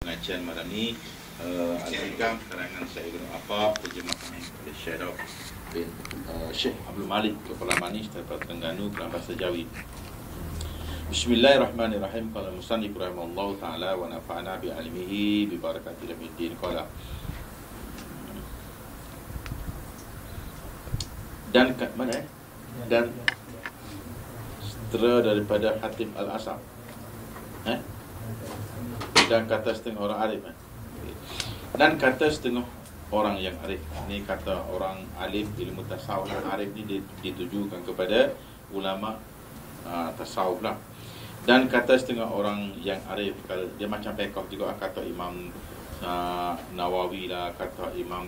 Pengajian malam ni Al-Hikam karangan Syekh Ibn Affaq, terjemahan oleh Syekh Abdul Malik Kepala Manis daripada Terengganu dalam bahasa Jawi. Bismillahirrahmanirrahim. Qala musannif rahimahullahu taala wa nafa'ana bi ilmihi bi barakatil din. Qala dan mana dan setelah daripada Hatim Al-Asam dan kata setengah orang arif dan kata setengah orang yang arif. Ini kata orang alif ilmu tasawuf. Arif ni ditujukan kepada ulama tasawuf lah. Dan kata setengah orang yang arif, kalau dia macam pekoh juga, kata Imam Nawawi lah, kata Imam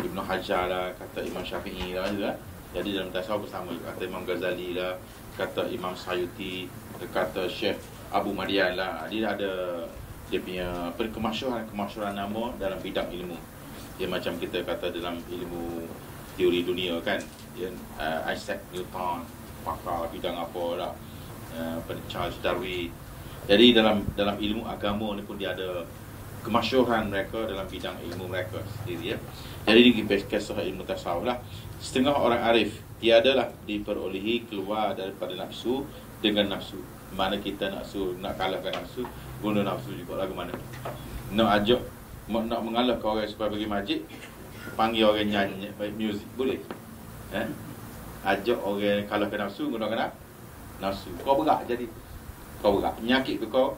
Ibn Hajar lah, kata Imam Syafi'i lah juga. Jadi dalam tasawuf bersama, kata Imam Ghazali lah, kata Imam Sayuti, kata Syekh Abu Madian lah. Dia ada dia punya kemasyhuran nama dalam bidang ilmu. Dia macam kita kata dalam ilmu teori dunia kan, dia Isaac Newton, pakar bidang apa lah, Charles Darwin. Jadi dalam ilmu agama ni pun dia ada kemasyhuran mereka dalam bidang ilmu mereka sendiri ya. Jadi ini kisah ilmu tasawuf lah. Setengah orang arif tiadalah diperolehi keluar daripada nafsu dengan nafsu. Mana kita nafsu nak kalahkan nafsu, guna nafsu juga lagu mana. Nak ajak, nak mengalahkan orang supaya pergi masjid, panggil orang nyanyi muzik, boleh? Ajak orang kalahkan nafsu, gunakan nafsu. Kau berat jadi. Kau berat. Penyakit tu kau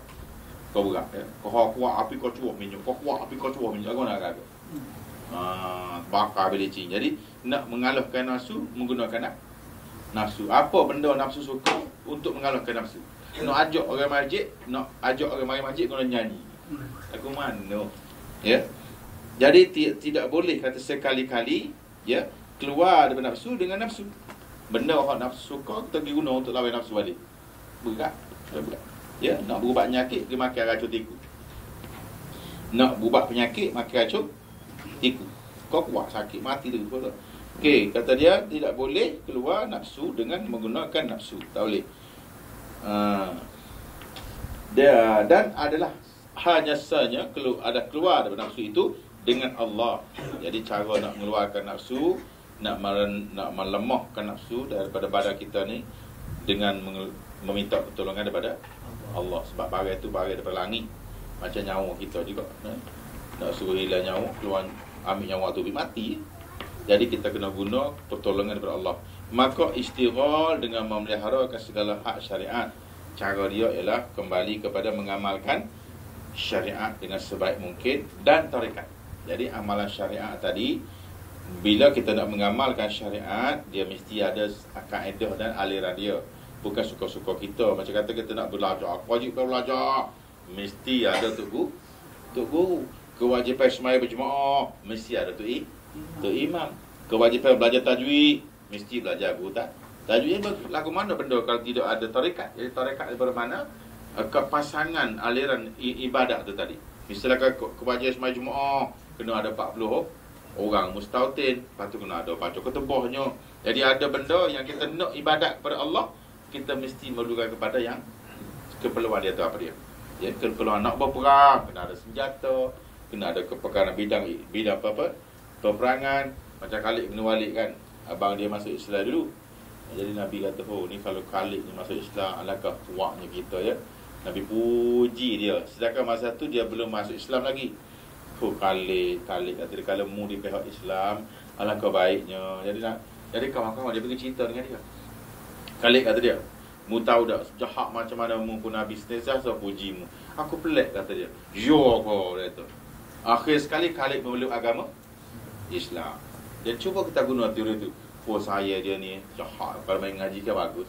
berat. Kau kuat api kau cuak minyak. Kau kuat api kau cuak minyak. Lagu nak kata. Bakar belicin. Jadi nak mengalahkan nafsu, menggunakan nafsu. Apa benda nafsu suka untuk mengalahkan nafsu? Nak ajak orang masjid, nak ajak orang mari masjid kena nyanyi. Lagu mana? Ya. Jadi tidak boleh kata sekali-kali ya keluar daripada nafsu dengan nafsu. Benda orang nafsu suka kita pergi guna untuk lawan nafsu balik. Berat. Ya, nak berubat penyakit dia makan racun tikus. Nak berubat penyakit makan racun tikus. Kau kuat sakit mati tu. Okey, kata dia tidak boleh keluar nafsu dengan menggunakan nafsu. Tak boleh. Dan adalah hanya sahaja ada keluar daripada nafsu itu dengan Allah. Jadi cara nak mengeluarkan nafsu, nak melemahkan nafsu daripada badan kita ni dengan meminta pertolongan daripada Allah. Sebab barai itu barai daripada langit, macam nyawa kita juga. Nak suruh hilang nyawa, keluar ambil nyawa tu mati. Jadi kita kena guna pertolongan daripada Allah. Maka istighal dengan memeliharakan segala hak syariat, cara dia ialah kembali kepada mengamalkan syariat dengan sebaik mungkin dan tarekat. Jadi amalan syariat tadi, bila kita nak mengamalkan syariat, dia mesti ada kaedah dan aliran dia. Bukan suka-suka kita. Macam kata kita nak belajar, wajib belajar, mesti ada tok guru. Kewajipan semaya berjemaah, mesti ada tok imam. Kewajipan belajar tajwid, mesti belajar guru tajwid. Lagu mana benda kalau tidak ada tarekat? Jadi tarekat daripada mana? Kepasangan aliran ibadat tu tadi. Misalnya kewajipan semaya Jumaat kena ada 40 orang mustautin, lepas tu kena ada baca ketubahnya. Jadi ada benda yang kita nak ibadat kepada Allah, kita mesti memerlukan kepada yang keperluan dia tu apa dia? Ya, keperluan nak berperang, kena ada senjata, kena ada kepakaran bidang apa? Peperangan. Macam Khalid bin Walid kan, abang dia masuk Islam dulu. Jadi Nabi kata, oh ni kalau Khalid ni masuk Islam, alangkah kuatnya kita ya. Nabi puji dia. Sedangkan masa tu dia belum masuk Islam lagi. Oh Khalid kata dia, kalau mu di pihak Islam, alangkah baiknya. Jadi kawan-kawan dia pergi cerita dengan dia. Khalid kata dia, mu tahu tak jahat macam mana mu pun Nabi sentiasa puji mu. Aku pelik kata dia. Yo kau kata. Akhir sekali Khalid memeluk agama Islam. Dan cuba kita guna teori tu. Oh saya dia ni jahat, kalau main ngaji ke bagus.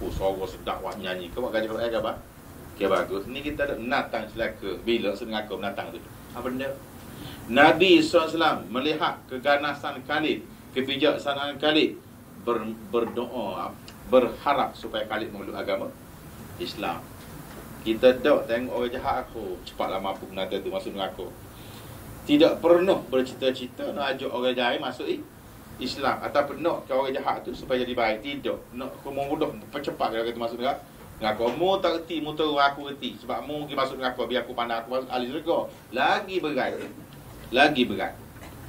Oh suara sedap wah nyanyi ke buat gaji ke apa? Ke bagus. Ni kita ada menatang celaka. Bila sengaja menatang tu. Apa benda? Nabi SAW melihat keganasan Khalid, kebijaksanaan Khalid, berdoa, berharap supaya Khalid memeluk agama Islam. Kita tak tengok orang jahat aku, cepatlah mampu menata tu masuk neraka. Tidak pernah bercita-cita nak ajak orang jahat masuk Islam, ataupun nak ke orang jahat tu supaya jadi baik. Tidak. Nak kemudah percepat kalau kita masuk Ngaku mu tak reti, mu tahu aku reti. Sebab mu pergi masuk dengan aku, biar aku pandang aku masuk ahli syurga. Lagi berat. Lagi berat.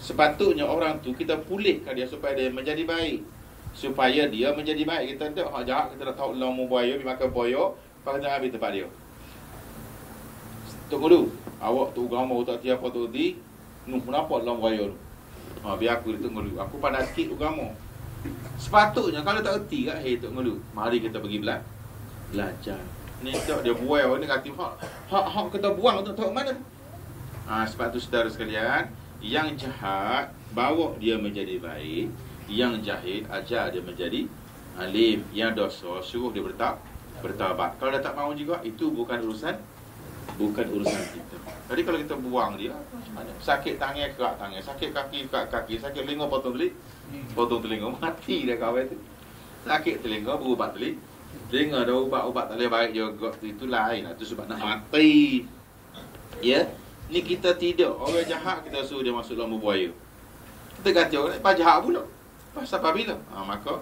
Sepatutnya orang tu kita pulihkan dia supaya dia menjadi baik. Supaya dia menjadi baik. Kita tak hak jahat, kita nak tahu Allah mu buaya, pergi makan buaya, lepas kita habis tempat dia. Tunggu dulu. Awak tu agama tak tiap apa tu di. Nuh kenapa Allah buaya tu? Biar aku tunggu dulu. Aku pandai sikit agama. Sepatutnya kalau tak reti kat, tunggu dulu. Mari kita pergi belajar. Ni tak dia buai ni kata hak kita buang tu tahu mana. Sebab tu saudara sekalian, yang jahat bawa dia menjadi baik, yang jahil ajar dia menjadi alim, yang dosa suruh dia bertaubat. Kalau dia tak mahu juga, itu bukan urusan kita. Jadi kalau kita buang dia, sakit tangan kerak tangan, sakit kaki kerak kaki, sakit telinga potong telinga, mati dah kawan tu. Sakit telinga berubat telinga dah ubat tak boleh baik juga, itu lain. Itu sebab nak mati. Ya, ni kita tidak. Orang jahat kita suruh dia masuk dalam buaya. Kita kata orang lepas jahat pula. Pasal apabila? Maka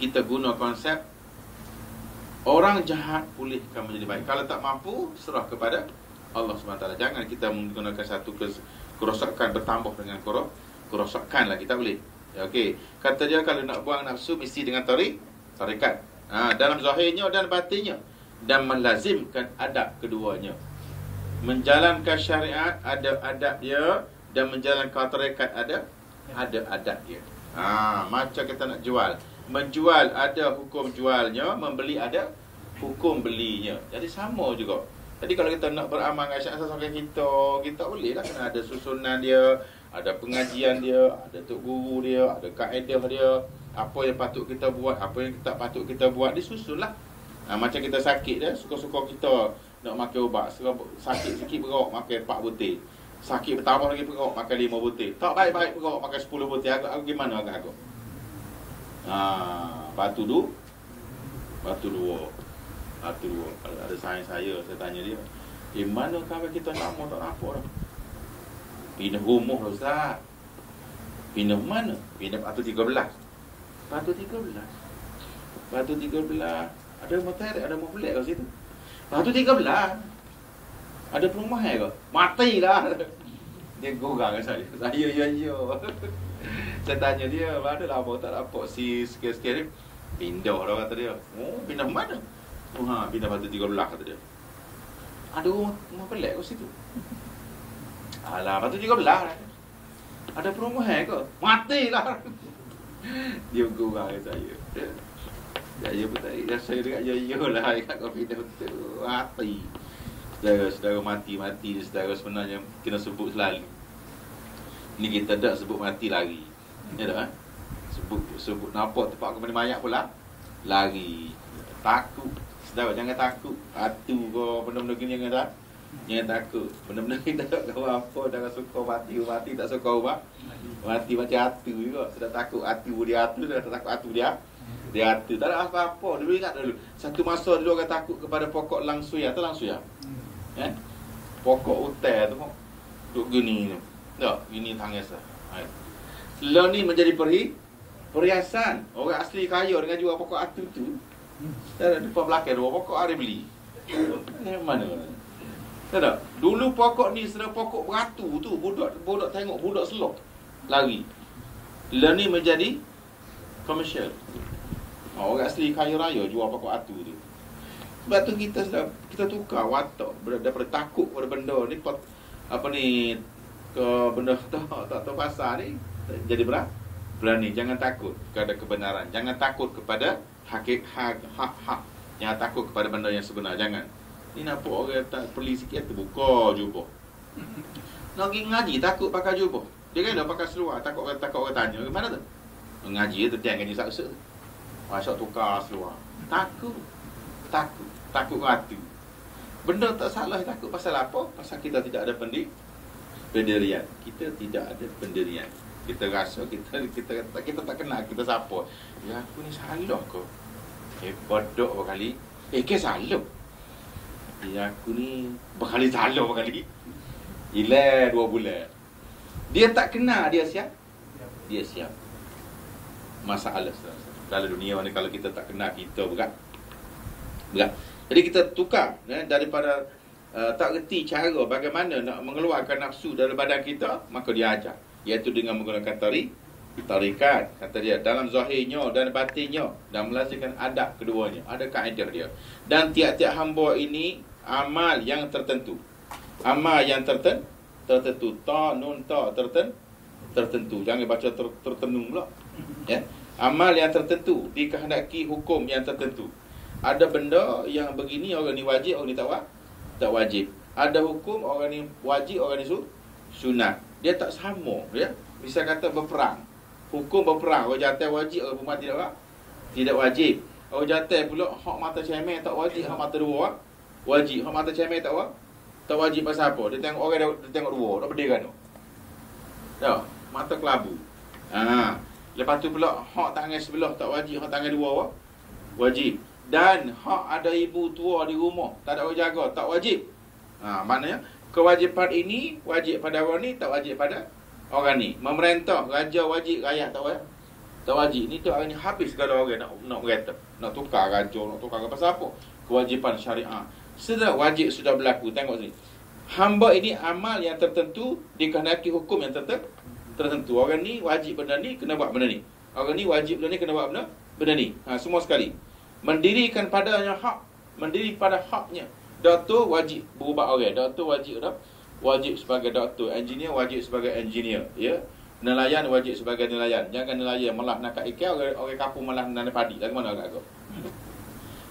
kita guna konsep orang jahat pulihkan menjadi baik. Kalau tak mampu, serah kepada Allah SWT. Jangan kita menggunakan satu kerosakan bertambah dengan kerosakan lah. Kita boleh. Ya, okey. Kata dia kalau nak buang nafsu mesti dengan tarikat. Dalam zahirnya dan batinnya, dan melazimkan adab keduanya. Menjalankan syariat ada adab dia, dan menjalankan tarekat ada adab dia. Macam kita nak jual, menjual ada hukum jualnya, membeli ada hukum belinya. Jadi sama juga. Jadi kalau kita nak beramal dengan syarat kita boleh lah, kena ada susunan dia, ada pengajian dia, ada tok guru dia, ada kaedah dia. Apa yang patut kita buat, apa yang tak patut kita buat, disusunlah. Macam kita sakit dia, suka-suka kita nak makan ubat. Sakit sikit perut, makan 4 butir. Sakit bertambah lagi perut, makan 5 butir. Tak baik-baik perut, makan 10 butir. Agak gimana agak-agak? Batu dua. Kalau ada sains saya tanya dia, mana kawan kita nama tak nampak dah. Pindah rumah lah Ustaz. Pindah mana? Pindah batu 13. Batu 13. Ada motor, ada rumah pelik kat situ. Batu 13. Ada perumahan ke? Matilah. Dia gorang kat saya. Ya. Saya tanya dia, mana lama tak nampak si sikit-sikit ni. Pindah lah kata dia. Pindah mana? Pindah batu 13 kata dia. Ada rumah pelik kat situ. Alah, batu 13. Ada perumahan ke? Matilah. Dia gurau saya. Saya pun tak rasa saya dekat ya lah kat kopi dia betul. Mati. Saudara mati saudara sebenarnya kena sebut selalu. Ni kita tak sebut mati lari. Ya tak? Sebut nampak tempat kemana mayat pula lari. Takut. Saudara jangan takut. Atu kau benda-benda gini jangan takut. Benda-benda kita tak tahu apa, jangan suka mati tak suka ubat. Mati macam atu juga. Sudah takut atu dia atu, dah takut atu dia atu. Tak ada apa-apa. Dulu ingat dulu. Satu masa dulu orang takut kepada pokok langsuya. Tahu langsuya? Pokok utai tu. Duk gini tu. Tak, gini tangis lah. Lalu ni menjadi perhiasan. Orang asli kaya dengan jual pokok atu tu. Dan depan belakang dua pokok ada beli. Mana? Tak? Dulu pokok ni serah pokok beratu tu, budak tengok budak selok lari. Lalu ni menjadi komersial. Orang asli kaya raya jual pokok atu tu. Sebab tu kita tukar watak daripada takut pada benda ni ke benda tak tahu pasal ni jadi berani. Jangan takut kepada kebenaran, jangan takut kepada hak. Jangan takut kepada benda yang sebenar, jangan. Ni nampak orang tak perli sikit terbuka jubah. Nak pergi ngaji takut pakai jubah. Dia kan dah pakai seluar, takut orang tanya, "Mana tu?" Ngaji tu tiang ngaji saksa. Masuk tukar seluar. Takut hati. Benda tak salah, takut pasal apa? Pasal kita tidak ada pendirian. Kita tidak ada pendirian. Kita rasa kita tak kenal kita siapa. Ya aku ni salah ke? Bodoh berkali. Ke salah. Ya aku ni berkali salah berkali. Hilang 2 bulan. Dia tak kenal dia siap. Dia siap. Masalah dalam dunia ni kalau kita tak kenal kita berat. Jadi kita tukar daripada tak reti cara bagaimana nak mengeluarkan nafsu dari badan kita, maka dia ajar, iaitu dengan menggunakan tarikat. Kata dia dalam zahirnya dan batinnya, dan melazimkan adab keduanya, ada kaedah dia. Dan tiap-tiap hamba ini amal yang tertentu. Amal yang tertentu. Ta nun ta tertentu. Jangan baca tertenung pula. Ya. Amal yang tertentu, dikehendaki hukum yang tertentu. Ada benda yang begini, orang ni wajib, orang ni tak wajib. Ada hukum, orang ni wajib, orang ni sunat. Dia tak sama, ya. Bisa kata berperang. Hukum berperang, orang jantan wajib, orang perempuan tidak wajib. Orang jantan pula hak mata cermin tak wajib, hak mata dua wajib. Hak mata cermin tak wajib pasal apa? Dia tengok orang, dia tengok dua, tak berdiri kan. Tak, mata kelabu. Lepas tu pula hak tangan sebelah tak wajib, hak tangan dua wajib. Dan hak ada ibu tua di rumah, tak ada orang jaga, tak wajib. Maknanya kewajipan ini wajib pada orang ni, tak wajib pada orang ni. Memerintah, raja wajib, rakyat tak wajib. Ni tu orang ni habis segala orang nak merintah, nak tukar raja, nak tukar pasal apa? Kewajipan syariah. Sudah wajib sudah berlaku. Tengok sini. Hamba ini amal yang tertentu, dikehendaki hukum yang tertentu. Orang ni wajib benda ni, kena buat benda ni. Orang ni wajib benda ni, kena buat benda ni. Semua sekali. Mendirikan padanya hak, mendiri pada haknya. Doktor wajib berubah orang. Doktor wajib sebagai doktor. Engineer wajib sebagai engineer, ya. Nelayan wajib sebagai nelayan. Jangan nelayan malah nak kat ikan, orang kampung malah nanam padi. Lagu mana agak?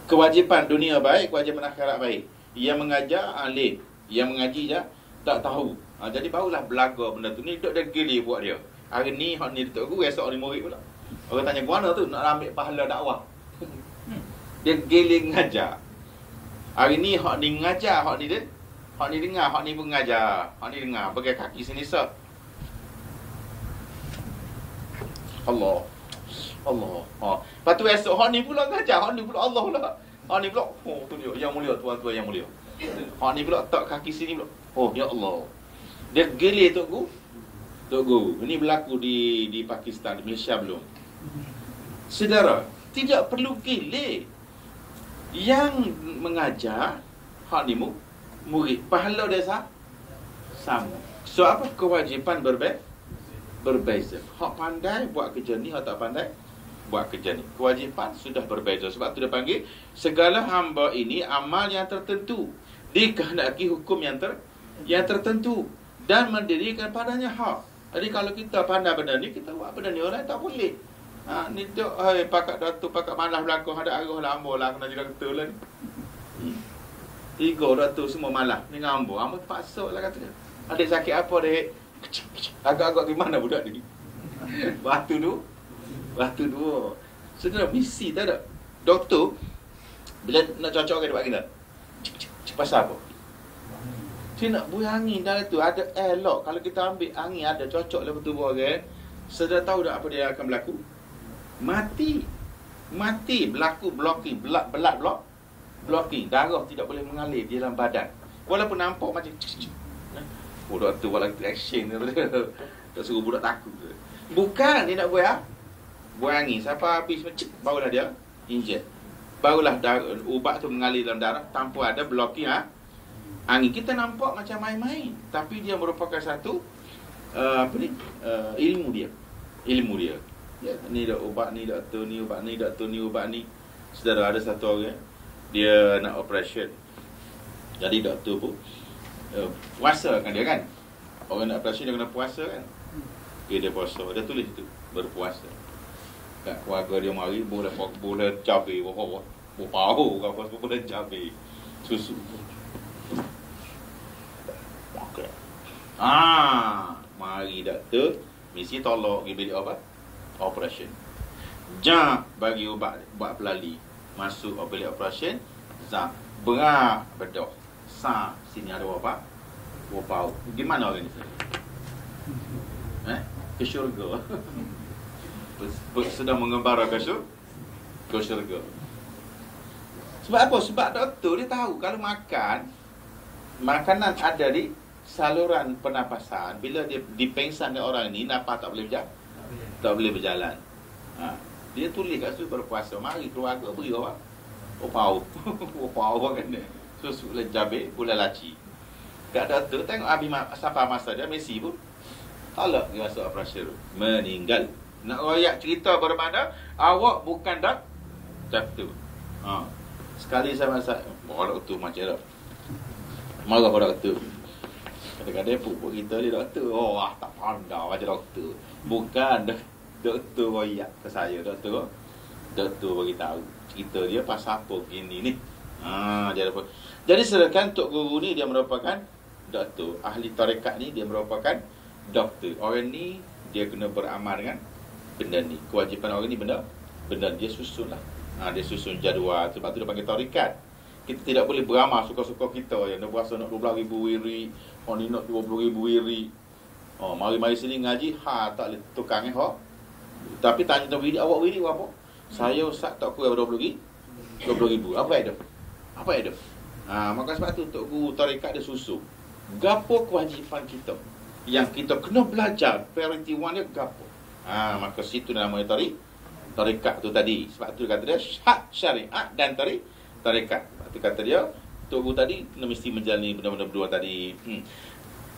Kewajipan dunia baik, kewajipan akhirat baik. Yang mengajar alim, yang mengaji je tak tahu. Jadi barulah belaga benda tu. Ni duk dah gili buat dia. Hari ni hak ni tok guru, esok ni murid pula. Orang tanya mana tu nak ambil pahala dakwah. Dia giling ngajar. Hari ni hak ni ngajar, hak ni dengar, hak ni pun ngajar. Hak ni dengar, pakai kaki sini sat. Allah. Lepas tu esok hak ni pula ngajar, hak ni pula Allah pula. Hak ni pula, tu dia yang mulia, tuan-tuan yang mulia. Hak ni pula tak kaki sini pula. Ya Allah. Dia gilir Tok Guru. Ini berlaku di Pakistan, di Malaysia belum. Saudara, tidak perlu gilir. Yang mengajar hak ni murid, pahala dia sama. So apa kewajipan berbeza. Hak pandai buat kerja ni, hak tak pandai buat kerja ni. Kewajipan sudah berbeza. Sebab tu dia panggil segala hamba ini amal yang tertentu, dikehendaki hukum yang tertentu, dan mendirikan padanya hak. Jadi kalau kita pandai benda ni, kita buat benda ni, orang tak boleh. Ni duk pakat datuk, pakat malah belakang, ada arah lama lah, kena juga betul lah ni. 3 datuk semua malah ni ngambur. Hamba terpaksa lah kata dia. Adik sakit apa dek? Agak-agak gimana budak ni? Batu dua. Sebenarnya misi tak ada. Doktor bila nak cocok orang dekat kita, pasal apa? Dia nak buih angin dalam tu, ada air lock. Kalau kita ambil angin, ada cocok lepas tubuh orang, sudah tahu dah apa dia akan berlaku? Mati, berlaku blocking, blocking. Darah tidak boleh mengalir di dalam badan. Walaupun nampak macam budak tu buat lagi action dia. Tak suruh budak takut ke. Bukan dia nak buat angin. Siapa habis macam barulah dia inject. Barulah ubat tu mengalir dalam darah tanpa ada blocking angin. Kita nampak macam main-main, tapi dia merupakan satu ilmu dia. Ya, ni dah ubat ni, doktor ni, ubat ni, doktor ni, ubat ni. Saudara, ada satu orang dia nak operation. Jadi doktor pun puasa kan dia kan. Orang nak operation dia kena puasa kan. Dia puasa, dia tulis tu berpuasa. Kat keluarga dia mari boleh cabai, bau apa boleh cabai. Susu. Okey. Mari doktor mesti tolak pergi bilik operation. Jangan bagi ubat buat pelali. Masuk bilik operation, zap berak bedah. Sini ada apa? Wapau. Gimana orang ni? Ke syurga. Sedang mengembara ke syurga. Sebab apa? Sebab doktor dia tahu kalau makanan ada di saluran pernafasan, bila dia dipengsan orang ini, nafas tak boleh berjalan. Dia tulis kat situ berpuasa. Mari keluarga beri orang. Oh pau. Oh pau kena. Susu le jabe bola laci. Kat doktor tengok habis siapa masa dia Messi pun. Talak dia masuk operasi tu. Meninggal. Nak royak cerita bermakna awak bukan doktor. Ha. Sekali saya masak, doktor macam tu. Marah pada doktor. Kadang-kadang pupuk kita ni doktor. Oh, tak pandai macam doktor. Bukan doktor royak ke saya. Doktor bagi tahu cerita dia pasal apa gini ni. Jadi sedangkan Tok Guru ni dia merupakan doktor. Ahli tarekat ni dia merupakan doktor. Orang ni dia kena beramal dengan benda ni. Kewajipan orang ni benda dia susun lah. Dia susun jadual. Sebab tu dia panggil tarekat. Kita tidak boleh beramal suka-suka kita. Yang dia berasa nak 12,000 wiri. Ni nak 20,000 wiri. Mari-mari sini ngaji. Tak boleh tukang Tapi tanya tu wiri. Awak wiri apa? Saya Ustaz tak kurang 20,000. Apa ada? Maka sebab tu Tok Guru tarekat dia susun. Gapo kewajipan kita? Yang kita kena belajar. Priority one dia gapo? Maka situ nama dia tarekat tu tadi. Sebab tu kata dia hak syariat dan tarekat. Sebab tu kata dia Tok Guru tadi kena mesti menjalani benda-benda berdua tadi.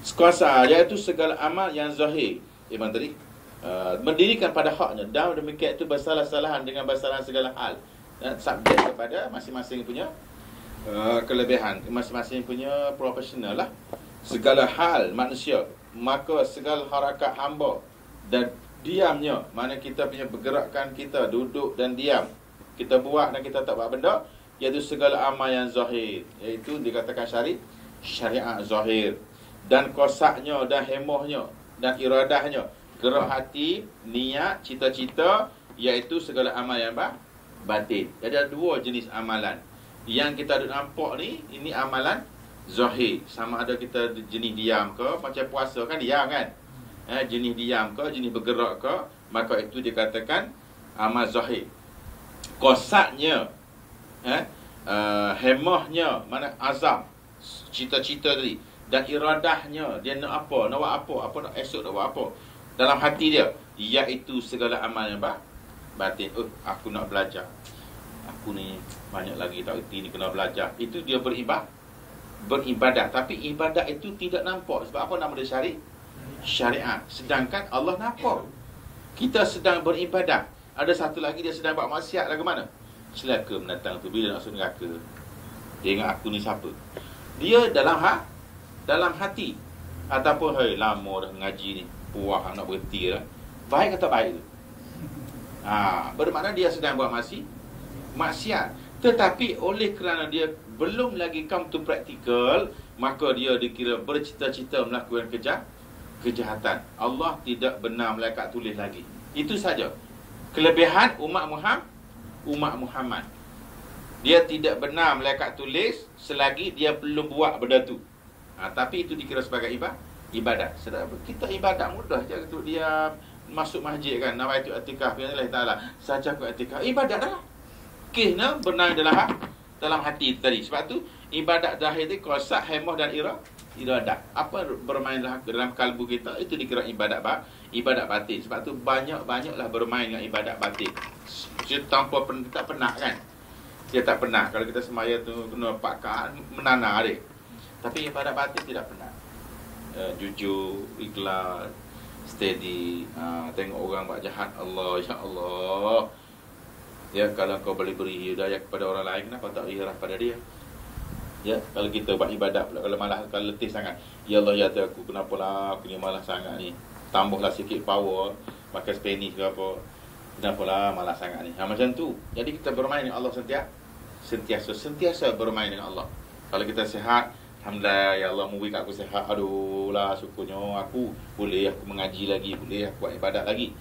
Sekuasa iaitu segala amal yang zahir. Iman tadi mendirikan pada haknya dan demikian itu bersalah-salahan dengan bersalahan segala hal. Dan subjek kepada masing-masing punya kelebihan, masing-masing punya profesional lah. Segala hal manusia, maka segala harakat hamba dan diamnya, mana kita punya bergerakkan kita, duduk dan diam, kita buat dan kita tak buat benda, iaitu segala amal yang zahir, iaitu dikatakan syariat zahir. Dan kosaknya dan hemahnya dan iradahnya, gerak hati, niat, cita-cita, iaitu segala amal yang batin. Jadi ada dua jenis amalan. Yang kita ada nampak ni, ini amalan zahir. Sama ada kita jenis diam ke, macam puasa kan diam kan. Jenis diam ke, jenis bergerak ke, maka itu dikatakan amal zahir. Kosaknya, hemahnya, mana azam, cita-cita tadi, dan iradahnya, dia nak apa, nak buat apa nak esok nak buat apa dalam hati dia, iaitu segala amal yang batin. Aku nak belajar, aku ni banyak lagi tak erti ni, kena belajar. Itu dia beribadah. Tapi ibadat itu tidak nampak. Sebab apa nama dia syariat. Sedangkan Allah nampak. Kita sedang beribadah. Ada satu lagi dia sedang buat maksiat lagu mana? Celaka mendatang tu. Bila nak masuk neraka, dia ingat aku ni siapa? Dia dalam hati. Ataupun lama dah mengaji ni, puah nak berhenti dah. Baik atau baik tu? Bermakna dia sedang buat maksiat. Tetapi oleh kerana dia belum lagi come to practical, maka dia dikira bercita-cita melakukan kejahatan. Allah tidak benar malaikat tulis lagi. Itu saja kelebihan umat Muhammad. Dia tidak benar malaikat tulis selagi dia belum buat benda tu. Tapi itu dikira sebagai ibadat. Sedap kita ibadat mudah je untuk dia masuk masjid kan, nawaitu i'tikaf bi Allah Taala. Saja ku i'tikaf ibadat dah. Kena benar dalam hati tadi. Sebab tu ibadat zahir tu kosak, hemah dan iradat. Apa bermain dalam kalbu kita, itu dikira ibadat batin. Sebab tu banyaklah bermain dengan ibadat batin. Dia tanpa tak pernah kan. Dia tak pernah. Kalau kita semaya tu kena pakai menana dia. Tapi ibadat batin tidak pernah. Jujur, ikhlas, steady. Tengok orang buat jahat, Allah, ya Allah. Ya, kalau kau boleh beri hidayah kepada orang lain, kenapa tak beri pada dia? Ya, kalau kita buat ibadat pula, kalau malas, kalau letih sangat, ya Allah, ya Allah, aku kenapalah aku ni malas sangat ni. Tambahlah sikit power, pakai Spanish ke apa. Kenapalah malas sangat ni. Macam tu. Jadi kita bermain dengan Allah sentiasa bermain dengan Allah. Kalau kita sihat, alhamdulillah, ya Allah memberi kat aku sihat. Aduh lah, syukurnya aku boleh aku mengaji lagi, boleh aku buat ibadat lagi.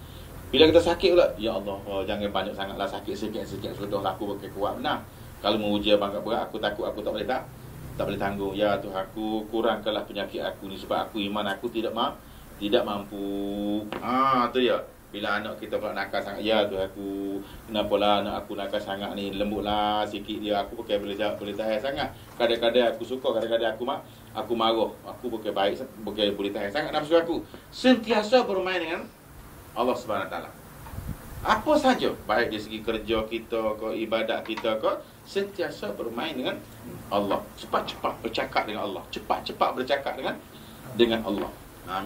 Bila kita sakit pula, ya Allah, jangan banyak sangatlah, sakit sikit-sikit sudah aku pakai kuat benar. Kalau menguji abang kat berat, aku takut aku tak boleh tanggung. Ya Tuhan, aku kurangkanlah penyakit aku ni sebab aku iman aku tidak mampu. Tu ya. Bila anak kita pula nakal sangat, ya Tuhan aku, kenapalah anak aku nakal sangat ni, lembutlah sikit dia, aku pakai boleh tahan sangat. Kadang-kadang aku suka, kadang-kadang aku marah. Aku pakai baik, boleh tahan sangat nafsu aku. Sentiasa bermain dengan Allah Subhanahu Wa Taala. Apa saja, baik dari segi kerja kita ke, ibadat kita ke, sentiasa bermain dengan Allah. Cepat-cepat bercakap dengan Allah. Cepat-cepat bercakap dengan Allah.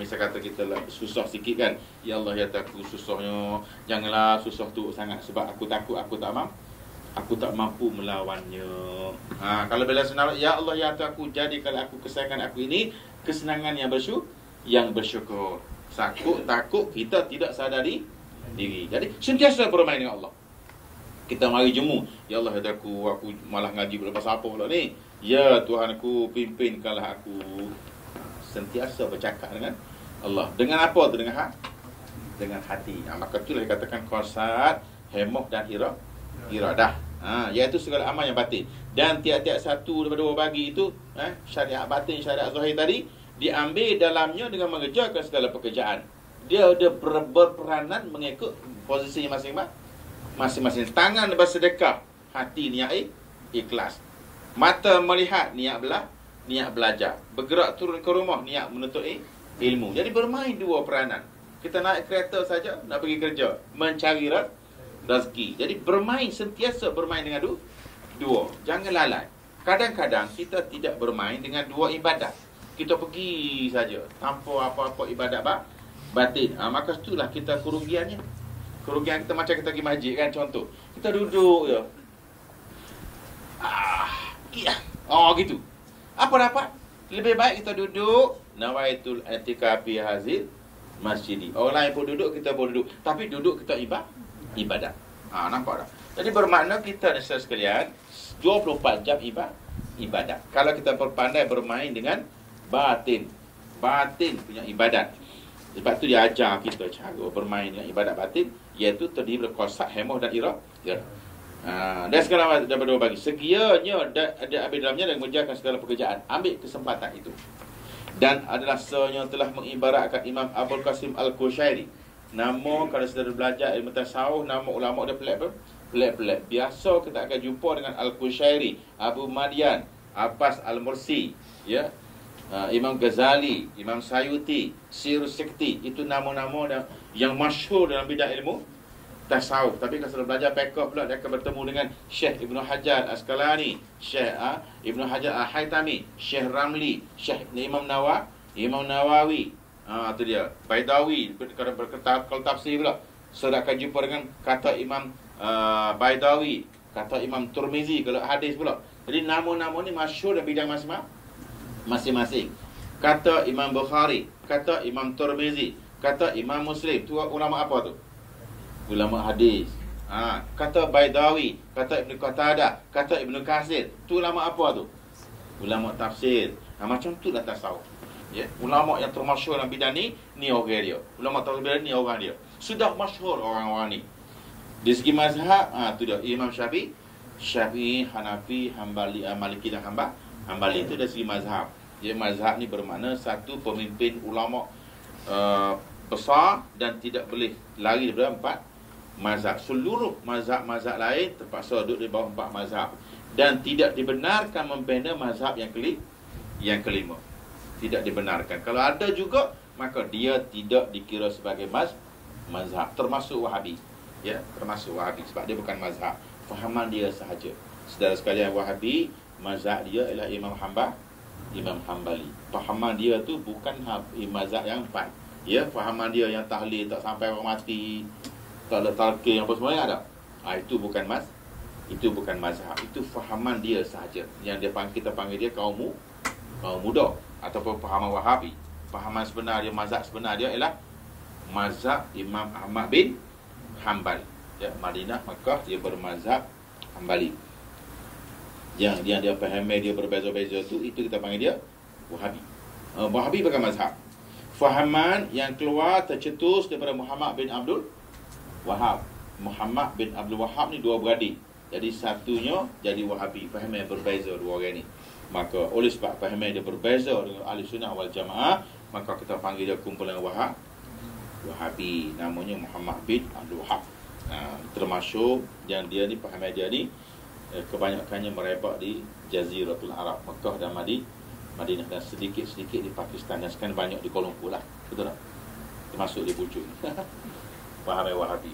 Misal kata kita lah susah sikit kan, ya Allah ya aku susahnya, janganlah susah tu sangat sebab aku takut aku tak mampu melawannya. Kalau bila senang, ya Allah ya aku jadikan aku kesenangan aku ini kesenangan yang bersyukur. Takut kita tidak sadari diri. Jadi sentiasa bermain dengan Allah. Kita mari jemu, ya Allah ya aku malah ngaji lepas apa pula ni. Ya Tuhan aku, pimpinkanlah aku. Sentiasa bercakap dengan Allah. Dengan apa tu? Dengan hati. Maka itulah dikatakan qasad, hemah dan iradah. Iaitu segala amal yang batin. Dan tiap-tiap satu daripada dua bagi itu, syariat batin, syariat zahir tadi, diambil dalamnya dengan mengerjakan segala pekerjaan. Dia ada berperanan mengikut posisi masing-masing. Tangan bersedekah, hati niat ikhlas. Mata melihat, niat belajar. Bergerak turun ke rumah, niat menuntut ilmu. Jadi bermain dua peranan. Kita naik kereta saja nak pergi kerja, mencari rezeki. Jadi sentiasa bermain dengan dua. Jangan lalai. Kadang-kadang kita tidak bermain dengan dua ibadat. Kita pergi saja tanpa apa-apa ibadat batin. Maka itulah kita kerugiannya. Kerugian kita macam kita pergi masjid kan, contoh. Kita duduk je. Gitu. Apa dapat? Lebih baik kita duduk nawaitul i'tikafi hazil masjidi. Orang lain pun duduk, kita pun duduk. Tapi duduk kita ibadat. Nampak tak? Jadi bermakna kita nasihat sekalian 24 jam ibadat. Kalau kita berpandai bermain dengan batin punya ibadat. Sebab tu dia ajar kita cara bermain dengan ibadat batin, iaitu terdiri dari qasad, hemah dan iradah. Dan sekarang dapat dua bagi. Sekiranya ada ambil dalamnya dan mengerjakan segala pekerjaan, ambil kesempatan itu. Dan adalah seorang telah mengibaratkan Imam Abul Qasim Al-Qushairi. Nama, kalau sudah belajar ilmu tasawuf, nama ulama dia pelik-pelik. Biasa kita akan jumpa dengan Al-Qushairi, Abu Madian, Abbas Al-Mursi, ya, Imam Ghazali, Imam Sayuti, Sirus Sikti. Itu nama-nama yang masyhur dalam bidang ilmu tasawuf. Tapi kalau sudah belajar fiqh pula, dia akan bertemu dengan Syekh Ibn Hajar Asqalani, Syekh Ibn Hajar Al-Haytami, Syekh Ramli, Syekh Imam Nawawi. Itu dia. Baidawi, kalau tafsir pula, sudah akan jumpa dengan kata Imam Baidawi, kata Imam Turmizi kalau hadis pula. Jadi nama-nama ni masyhur dalam bidang masing-masing. Kata Imam Bukhari, kata Imam Turmizi, kata Imam Muslim. Tu ulama apa tu? Ulama hadis. Kata Baidawi, kata Ibn Qatadah, kata Ibn Katsir. Tu ulama apa tu? Ulama tafsir. Macam tu lah tasawuf. Ya, ulama yang termasyhur dalam bidang ni orang dia. Ulama tafsir ni orang dia. Sudah masyhur orang-orang ni. Di segi mazhab, tu dia Imam Syafi'i, Hanafi, Hambali, Maliki dan Hambali. Itu dari segi mazhab. Jadi mazhab ni bermakna satu pemimpin ulama besar dan tidak boleh lari daripada 4 mazhab. Seluruh mazhab-mazhab lain terpaksa duduk di bawah 4 mazhab. Dan tidak dibenarkan membina mazhab yang kelima. Tidak dibenarkan. Kalau ada juga, maka dia tidak dikira sebagai mazhab. Termasuk Wahabi. Ya, termasuk Wahabi. Sebab dia bukan mazhab. Fahaman dia sahaja. Saudara sekalian, Wahabi, mazhab dia ialah Imam Hambali. Fahaman dia tu bukan mazhab yang 4. Ya, fahaman dia yang tahlil tak sampai orang mati, tak ada talqin apa semua ada. Itu bukan mazhab. Itu fahaman dia sahaja. Yang kita panggil dia kaum muda ataupun fahaman Wahabi. Fahaman sebenar dia, mazhab sebenar dia ialah mazhab Imam Ahmad bin Hanbal. Ya, Madinah, Makkah, dia bermazhab Hanbali. Yang dia fahami dia berbeza-beza tu, itu kita panggil dia Wahabi. Wahabi bukan mazhab. Fahaman yang keluar tercetus daripada Muhammad bin Abdul Wahab. Muhammad bin Abdul Wahab ni dua beradik. Jadi satunya jadi Wahabi. Fahaman yang berbeza dua orang ni. Maka oleh sebab fahaman dia berbeza dengan Ahli Sunnah wal Jamaah, maka kita panggil dia kumpulan Wahabi. Namanya Muhammad bin Abdul Wahab. Termasuk yang dia ni, fahaman dia ni kebanyakannya merebak di Jaziratul Arab, Mekah dan Madinah, dan sedikit-sedikit di Pakistan, dan sekarang banyak di Kuala Lumpur lah. Betul tak? Termasuk di Pucuk. Fahaman Wahabi.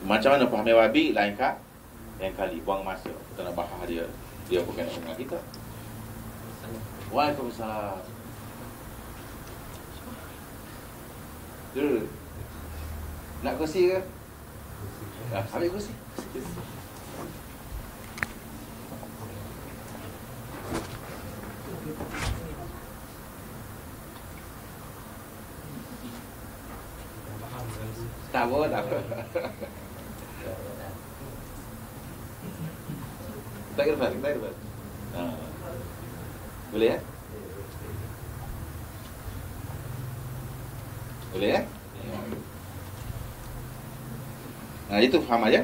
Macam mana faham wabi lain kali buang masa kita nak bahas dia bukan dengan kita. Waalaikumsalam. Nak kursi ke? Ambil kursi. Tak apa. Tak kira. Boleh ya? Boleh ya? Nah, itu faham aja.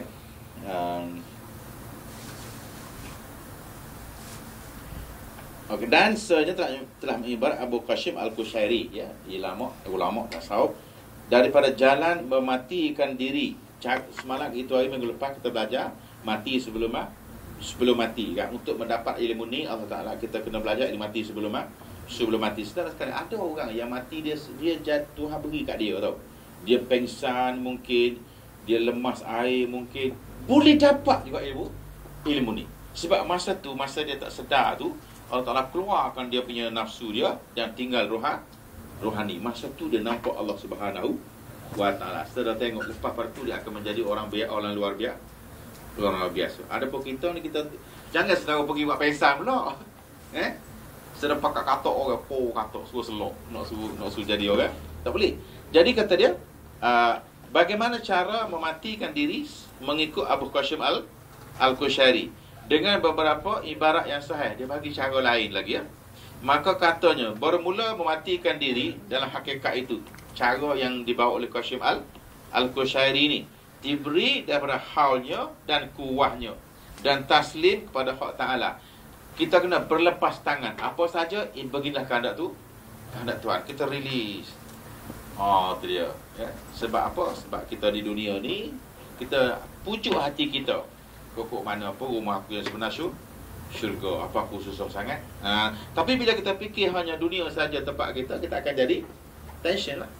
Okey, dan selanjutnya telah mengibarat Abu Qasim Al-Qushairi, ya, ulama tasawuf, daripada jalan mematikan diri. Semalam itu hari minggu lepas kita belajar mati sebelum mati kan. Untuk mendapat ilmu ni Allah Taala kita kena belajar ilmu mati sebelum mati. Sekarang ada orang yang mati dia Tuhan beri kat dia tau. Dia pengsan mungkin, dia lemas air mungkin, boleh dapat juga ilmu ni. Sebab masa dia tak sedar tu Allah Taala keluarkan dia punya nafsu dia dan tinggal rohani. Masa tu dia nampak Allah Subhanahu wa Taala. Setelah tengok lepas pada tu dia akan menjadi orang luar biasa. Adapun kita ni kita jangan sedara pergi buat pengsan pula. Sedang pakai katok orang, katok suruh selok, nak suruh jadi orang. Tak boleh. Jadi kata dia, bagaimana cara mematikan diri mengikut Abu Qasim Al-Qushairi dengan beberapa ibarat yang sahih. Dia bagi cara lain lagi ya. Maka katanya bermula mematikan diri dalam hakikat itu, cara yang dibawa oleh Qasim Al-Qushairi ni diberi daripada haulnya dan kuahnya dan taslim kepada hak Ta'ala. Kita kena berlepas tangan. Apa saja, beginilah kehendak Tuhan. Kita release. Tu dia. Ya. Sebab apa? Sebab kita di dunia ni, kita pujuk hati kita. Pokok mana apa, rumah aku yang sebenar syurga. Apa aku susah sangat. Tapi bila kita fikir hanya dunia saja tempat kita akan jadi tension lah.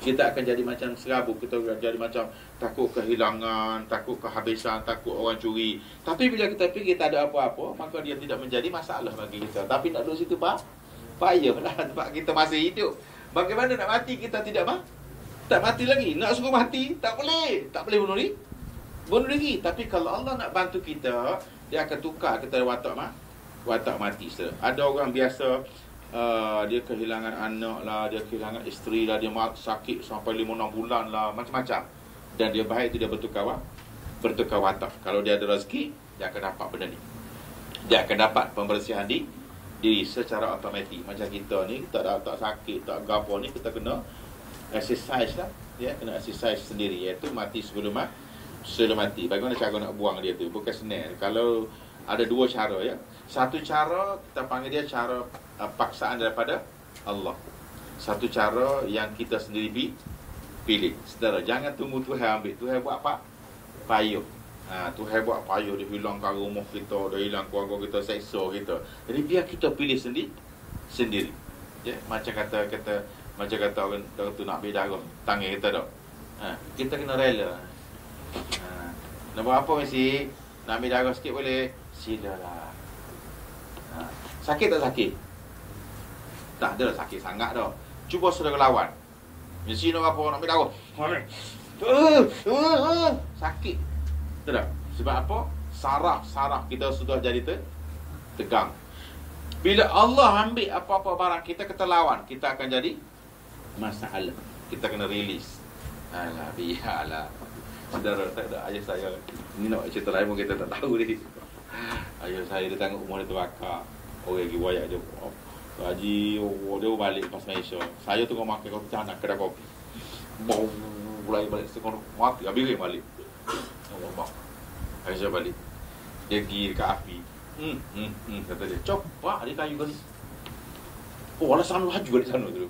Kita akan jadi macam serabut. Kita akan jadi macam takut kehilangan, takut kehabisan, takut orang curi. Tapi bila kita fikir tak ada apa-apa, maka dia tidak menjadi masalah bagi kita. Tapi nak duduk situ payahlah sebab kita masih hidup. Bagaimana nak mati kita tak mati lagi. Nak suruh mati tak boleh bunuh diri. Tapi kalau Allah nak bantu kita, dia akan tukar kita watak mati. Ada orang biasa dia kehilangan anak lah, dia kehilangan isteri lah, dia sakit sampai 5-6 bulan lah, macam-macam. Dan dia baik tu dia bertukar watak. Kalau dia ada rezeki, dia akan dapat benda ni. Dia akan dapat pembersihan diri secara automatik. Macam kita ni, tak sakit, tak gapo ni, kita kena exercise lah. Ya, kena exercise sendiri, iaitu mati sebelum mati. Bagaimana cara nak buang dia tu? Bukan senang. Kalau ada dua cara ya. Satu cara kita panggil dia cara paksaan daripada Allah. Satu cara yang kita sendiri pilih. Saudara, jangan tunggu Tuhan ambil. Tuhan buat apa? Payuh. Tuhan buat payuh, dia hilangkan rumah kita, dia hilang keluarga kita, seksa kita. Jadi biar kita pilih sendiri. Ya, macam kata orang tu nak ambil darah tangan kita dah. Kita kena rela. Nak buat apa mesti? Nak ambil darah sikit boleh? Silalah. Sakit tak sakit? Tak adalah sakit sangat dah. Cuba saudara lawan. Mesti nak apa, nak ambil darah. Sakit. Betul tak? Sebab apa? Saraf kita sudah jadi tegang. Bila Allah ambil apa-apa barang kita lawan, kita akan jadi masalah. Kita kena release. Alah, biarlah. Saudara, tak ada ayah saya. Ni nak cerita lain pun kita tak tahu ni. Ayah saya dia tengok rumah dia terbakar. Orang lagi wayak dia. Haji, dia balik lepas Malaysia. Saya tengok makan kopi canak kedai kopi. Mulai balik sekolah mati. Habis dia balik. Allah. Ayah balik. Dia pergi dekat api. Kata dia, coba dia kayu kali. Alah sana laju di sana tu.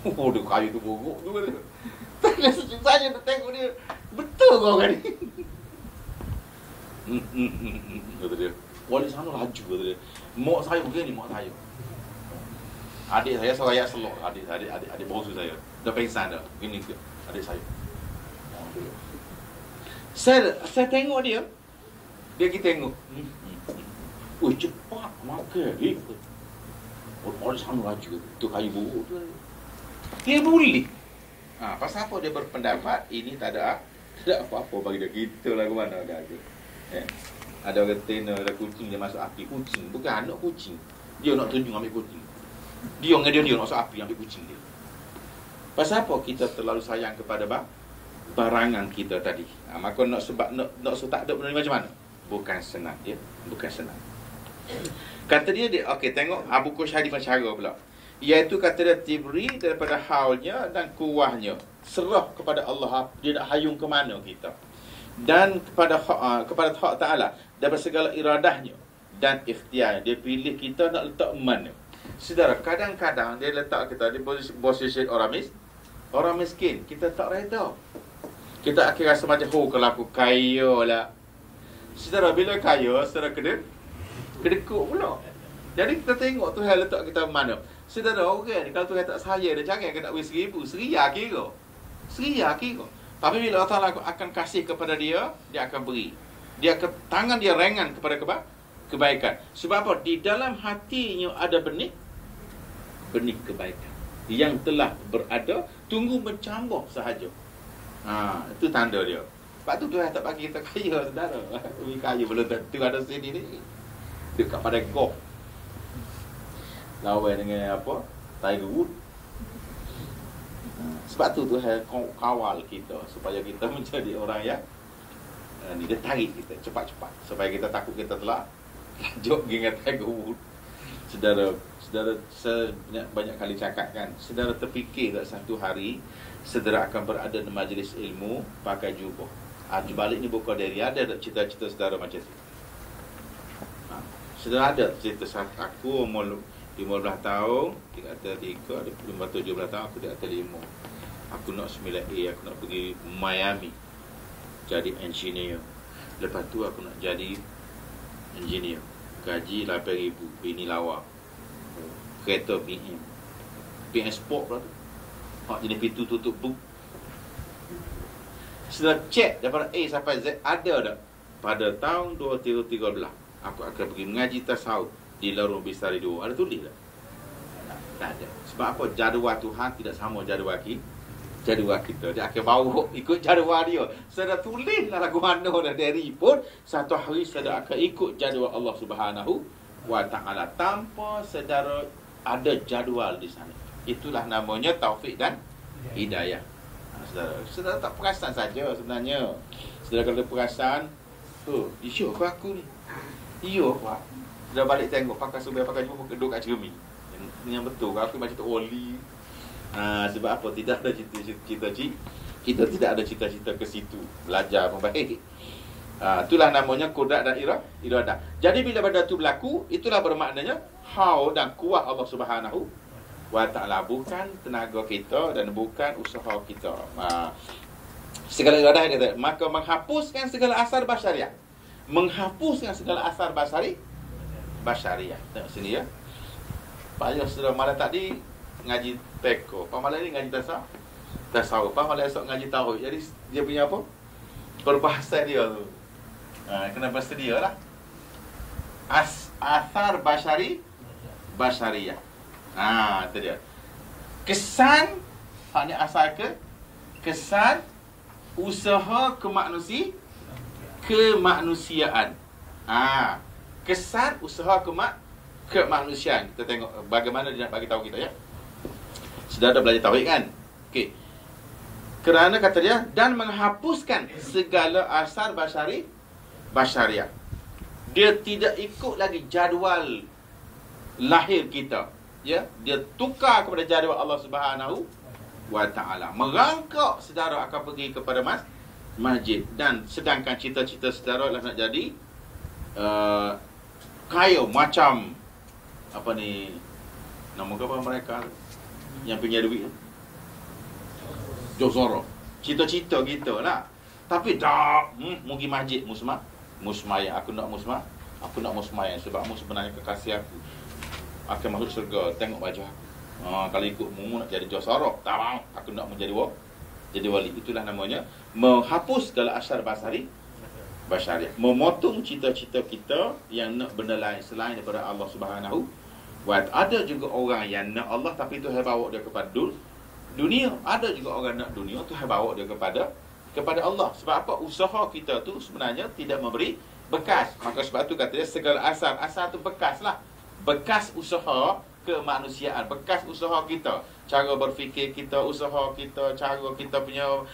Dia kayu tu bogok tu. Tak sejuk saja nak tengok dia. Betul kau kan ni. Kata dia, wali sana laju kata dia. Mak saya begini, mak saya. Adik saya seraya selok. Adik bosu saya. Dah pengsan dah. Gini ke adik saya. Saya tengok dia. Dia kita tengok. Cepat makan. Orang sana aja. Tu kayu buruk tu. Dia boleh. Pasal apa dia berpendapat ini tak ada apa-apa bagi dia. Kita lah ke mana ada. Ada orang kata ada kucing dia masuk api. Kucing bukan anak kucing. Dia nak tunjuk ambil kucing. Dia nak masuk api ambil kucing dia. Pasal apa kita terlalu sayang kepada barangan kita tadi. Maka nak sebab nak tak ada benda macam mana? Bukan senang dia, bukan senang. Kata dia okey tengok buku Syarif Masyara pula. Iaitu kata dia tibri daripada haulnya dan kuahnya. Serah kepada Allah dia nak hayung ke mana kita. Dan kepada hak Ta'ala daripada segala iradahnya dan ikhtiar. Dia pilih kita nak letak mana. Saudara, kadang-kadang dia letak kita di posisi orang miskin. Kita tak reda. Kita akhir rasa macam kalau aku kaya lah. Saudara, bila kaya, saudara kedekut pula. Jadi kita tengok Tuhan letak kita mana. Saudara, orang ni kalau Tuhan tak saya dia jangan kena beri 1,000. Seria kira. Tapi bila Allah Ta'ala akan kasih kepada dia, dia akan beri. Tangan dia ringan kepada kebaikan. Sebab apa? Di dalam hatinya ada benih kebaikan yang telah berada, tunggu mencambah sahaja. Itu tanda dia. Sebab tu Tuhan tak bagi kita kaya, saudara. Kaya belum tentu ada sini ni. Dekat pada golf. Lawan dengan apa? Tiger Woods. Sebab tu Tuhan kawal kita supaya kita menjadi orang yang dia tarik kita cepat-cepat supaya kita takut kita telah lanjut dengan Tiger Woods. Saudara saya banyak kali cakap kan, saudara terfikir tak satu hari saudara akan berada di majlis ilmu pakai jubah. Balik ni bukan dari ada cita-cita saudara macam tu. Saudara ada cerita aku umur 15 tahun, dia kata 3, ada 17 tahun, aku dia kata 5. Aku nak 9A, aku nak pergi Miami jadi engineer. Lepas tu aku nak jadi engineer. Gaji 8,000, bini lawa. Kereta BM Sport pula tu. Jenis pintu tutup book. Setelah cek daripada A sampai Z ada tak? Pada tahun 2013 aku akan pergi mengaji tasawuf di Lorong Bistari 2. Ada tulis tak? Tak ada. Sebab apa? Jadual Tuhan tidak sama jadual kita. Dia akan bawa ikut jadual dia. Saya dah tulis lah lagu mana dah dari pun. Satu hari saya akan ikut jadual Allah Subhanahu wa Ta'ala tanpa saudara ada jadual di sana. Itulah namanya taufik dan hidayah. Saudara tak perasan saja sebenarnya. Saudara kalau perasan, isyuk ke aku ni? Iyo Pak. Dah balik tengok pakai subai pakai jubah duduk kat cermin. Yang betul aku macam tu oli. Sebab apa? Tidak ada cita-cita. Kita tidak ada cita-cita ke situ. Belajar membaik. Itulah namanya kudrat dan iradah. Jadi bila benda itu berlaku, itulah bermaknanya haul dan kuat Allah Subhanahu wa Ta'ala, bukan tenaga kita dan bukan usaha kita. Segala iradah dia, maka menghapuskan segala asar basyariah. Menghapuskan segala asar basyariah. Tengok sini ya. Pak Ayah sudah malam tadi ngaji teko. Pak malam ni ngaji tasawuf. Pak malam esok ngaji tauhid. Jadi dia punya apa? Perbahasan dia tu. Kena bersedia lah. Asar basyariah. Itu dia. Kesan, ni asal kesan usaha kemanusiaan. Kesan usaha kemanusiaan. Kita tengok bagaimana dia nak bagi tahu kita ya. Sudah ada belajar tauhid kan? Okey. Kerana kata dia dan menghapuskan segala asar basyariah. Dia tidak ikut lagi jadual lahir kita. Ya, dia tukar kepada jadual Allah Subhanahu wa Ta'ala. Merangkak saudara akan pergi kepada masjid, dan sedangkan cita-cita saudara adalah nak jadi kaya macam apa ni, nama apa mereka yang punya duit, Josoro. Cita-cita kita lah. Tapi dah pergi masjid musmayang. Aku nak musmayang sebab mu sebenarnya kekasih aku akan masuk syurga. Tengok wajah aku. Kalau ikut mu nak jadi Josoro, tak mau. Aku nak menjadi Jadi wali itulah namanya menghapus segala asar basyariah, memotong cita-cita kita yang nak benda lain selain daripada Allah Subhanahu wa ta'ala. Ada juga orang yang nak Allah tapi Tuhan bawa dia kepada dunia. Ada juga orang nak dunia, Tuhan bawa dia kepada Allah. Sebab apa? Usaha kita tu sebenarnya tidak memberi bekas. Maka sebab tu kata dia segala asar tu bekas lah. Bekas usaha kemanusiaan, bekas usaha kita, cara berfikir kita, usaha kita, cara kita punya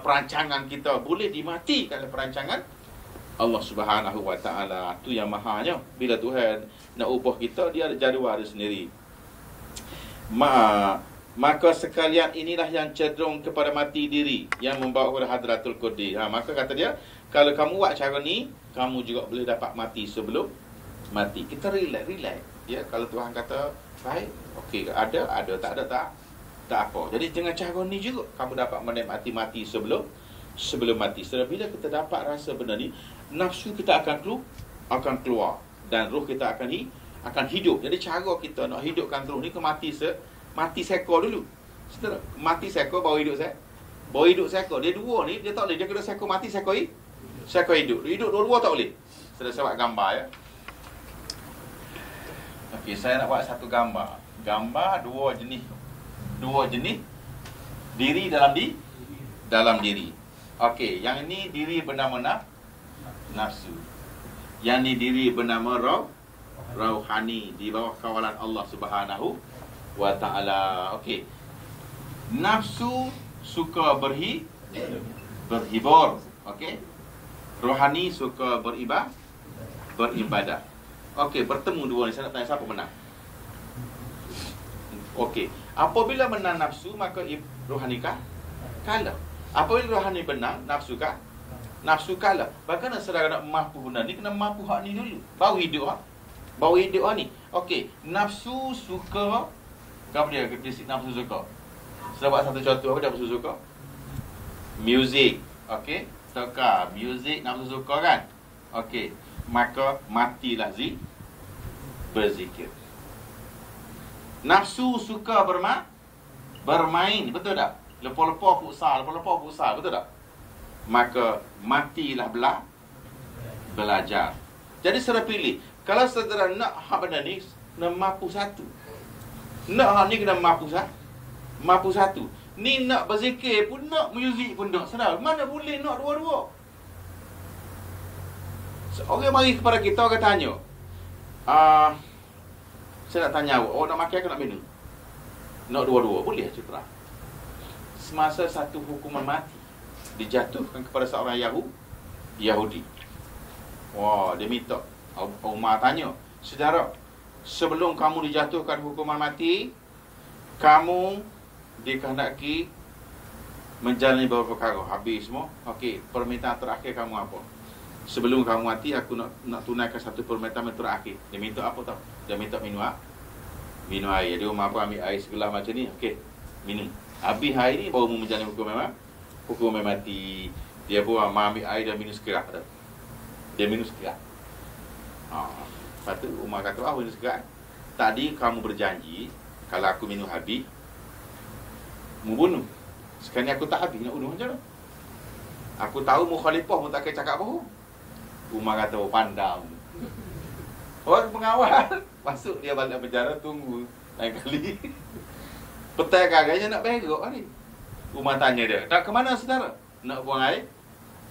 perancangan kita boleh dimatikan oleh perancangan Allah Subhanahu wa ta'ala. Tu yang mahanya. Bila Tuhan nak ubah kita, dia ada jadual dia sendiri. Maka sekalian inilah yang cenderung kepada mati diri, yang membawa kepada Hadratul Qudsi. Maka kata dia, kalau kamu buat cara ni, kamu juga boleh dapat mati sebelum mati. Kita relax. Ya, kalau Tuhan kata baik, okey, ada, tak ada, tak apa. Jadi dengan cara ni juga kamu dapat menikmati mati sebelum mati. Sebab bila kita dapat rasa benda ni, nafsu kita akan keluar dan roh kita akan hidup. Jadi cara kita nak hidupkan roh ni ke mati seko dulu. Setelah mati seko baru hidup seko. Dia dua ni dia tak boleh, dia kena seko mati seko hidup. Hidup dua-dua tak boleh. Saya buat gambar ya. Okey, saya nak buat satu gambar. Gambar dua jenis diri dalam diri. Okey, yang ini diri bernama nafsu. Yang ni diri bernama rauhani, di bawah kawalan Allah Subhanahu wa ta'ala. Okey. Nafsu suka berhibur. Okey. Rohani suka beribadah. Okey, bertemu dua ni. Saya nak tanya siapa menang. Okey. Apabila menang nafsu, maka rohani kalah. Apabila rohani menang, nafsu kalah. Bagaimana saudara nak mampu benda ni? Kena mampu hak ni dulu. Baru hidup ni. Okey. Nafsu suka. Apa dia karakteristik nafsu suka? Saya buat satu contoh. Apa dia nafsu suka? Music. Okey. Teka music nafsu suka kan? Okey. Maka matilah berzikir. Nafsu suka bermain, betul tak? Lepas-lepas futsal, betul tak? Maka matilah belajar. Jadi saudara pilih. Kalau saudara nak hak benda ni, nak mampu satu. Nak hak ni kena mampu satu. Ni nak berzikir pun nak, muzik pun nak. Saudara, mana boleh nak dua-dua? Orang mari kepada kita, orang tanya, saya nak tanya awak nak makan ke nak minum? Nak dua-dua, boleh cakap. Semasa satu hukuman mati dijatuhkan kepada seorang Yahudi. Wah, dia minta. Umar tanya, saudara, sebelum kamu dijatuhkan hukuman mati, kamu dikehendaki menjalani beberapa perkara. Habis semua. Okey, permintaan terakhir kamu apa? Sebelum kamu mati, aku nak tunaikan satu permintaan terakhir. Dia minta apa tau? Dia minta minum air. Dia Umar ambil air segelas macam ni. Okey, minum. Habis air ni baru menjalani hukuman mati. Dia pun ambil air dan minum sekerat. Dia minum sekerat. Lepas tu Umar kata, minum sekerat. Tadi kamu berjanji, kalau aku minum habis, mu bunuh. Sekarang ni aku tak habis, nak bunuh macam mana? Aku tahu mukhalifah pun tak akan cakap bohong. Umar kata, pandang. Orang pengawal masuk dia balik penjara, tunggu lain kali. Petai kagaknya nak berok ni. Umar tanya dia, tak ke mana saudara? Nak buang air?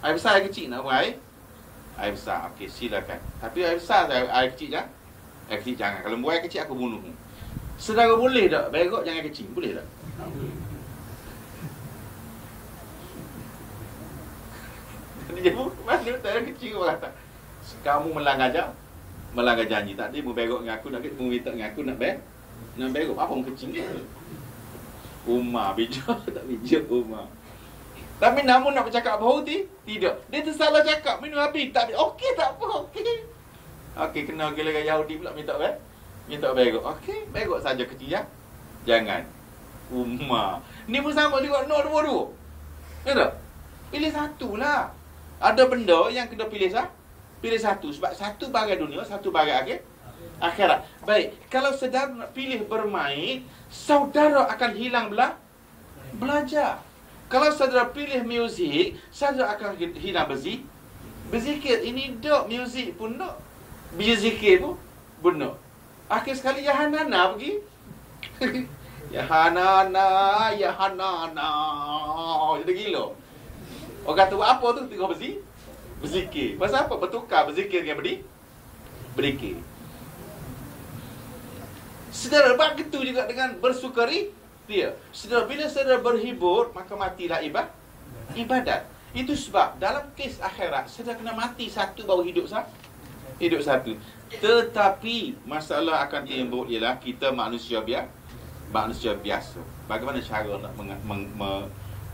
Air besar, air kecil? Nak buang air? Air besar. Okey, silakan. Tapi air besar, air kecil jangan. Air kecil jangan. Kalau buang air kecil, aku bunuh. Saudara boleh tak berok jangan kecil? Boleh tak? Dia pun mana tak kecil orang kata, kamu melanggar janji tadi, mu berok dengan aku, nak mu minta dengan aku nak berok. Apa mu kecil dia? Umar bijak tak bijak Umar. Tapi namun nak bercakap bahawa tidak. Dia tersalah cakap, minum habis tak. Okey, tak apa, okey. Okey, kena gila Yahudi pula minta berok. Okey, berok saja kecil ya. Jangan. Umar. Ni pun sama juga, nak dua-dua. Ya tak? Pilih satulah. Ada benda yang kena pilih satu. Sebab satu bagai dunia, satu bagai akhirat. Baik, kalau saudara nak pilih bermain, saudara akan hilang belajar. Kalau saudara pilih muzik, saudara akan hilang berzikir. Ini dok, muzik pun dok, berzikir pun dok. Akhir sekali ya Hanana pergi. Ya Hanana, ya Hanana. Jadi gila. Orang kata apa tu? Tengok berzikir. Pasal apa? Bertukar berzikir dengan berzikir. Saudara, begitu juga dengan bersukari dia. Saudara, bila saudara berhibur, maka matilah ibadat. Itu sebab dalam kes akhirat, saudara kena mati satu baru hidup satu. Tetapi masalah akan timbul ialah kita manusia biasa. Bagaimana cara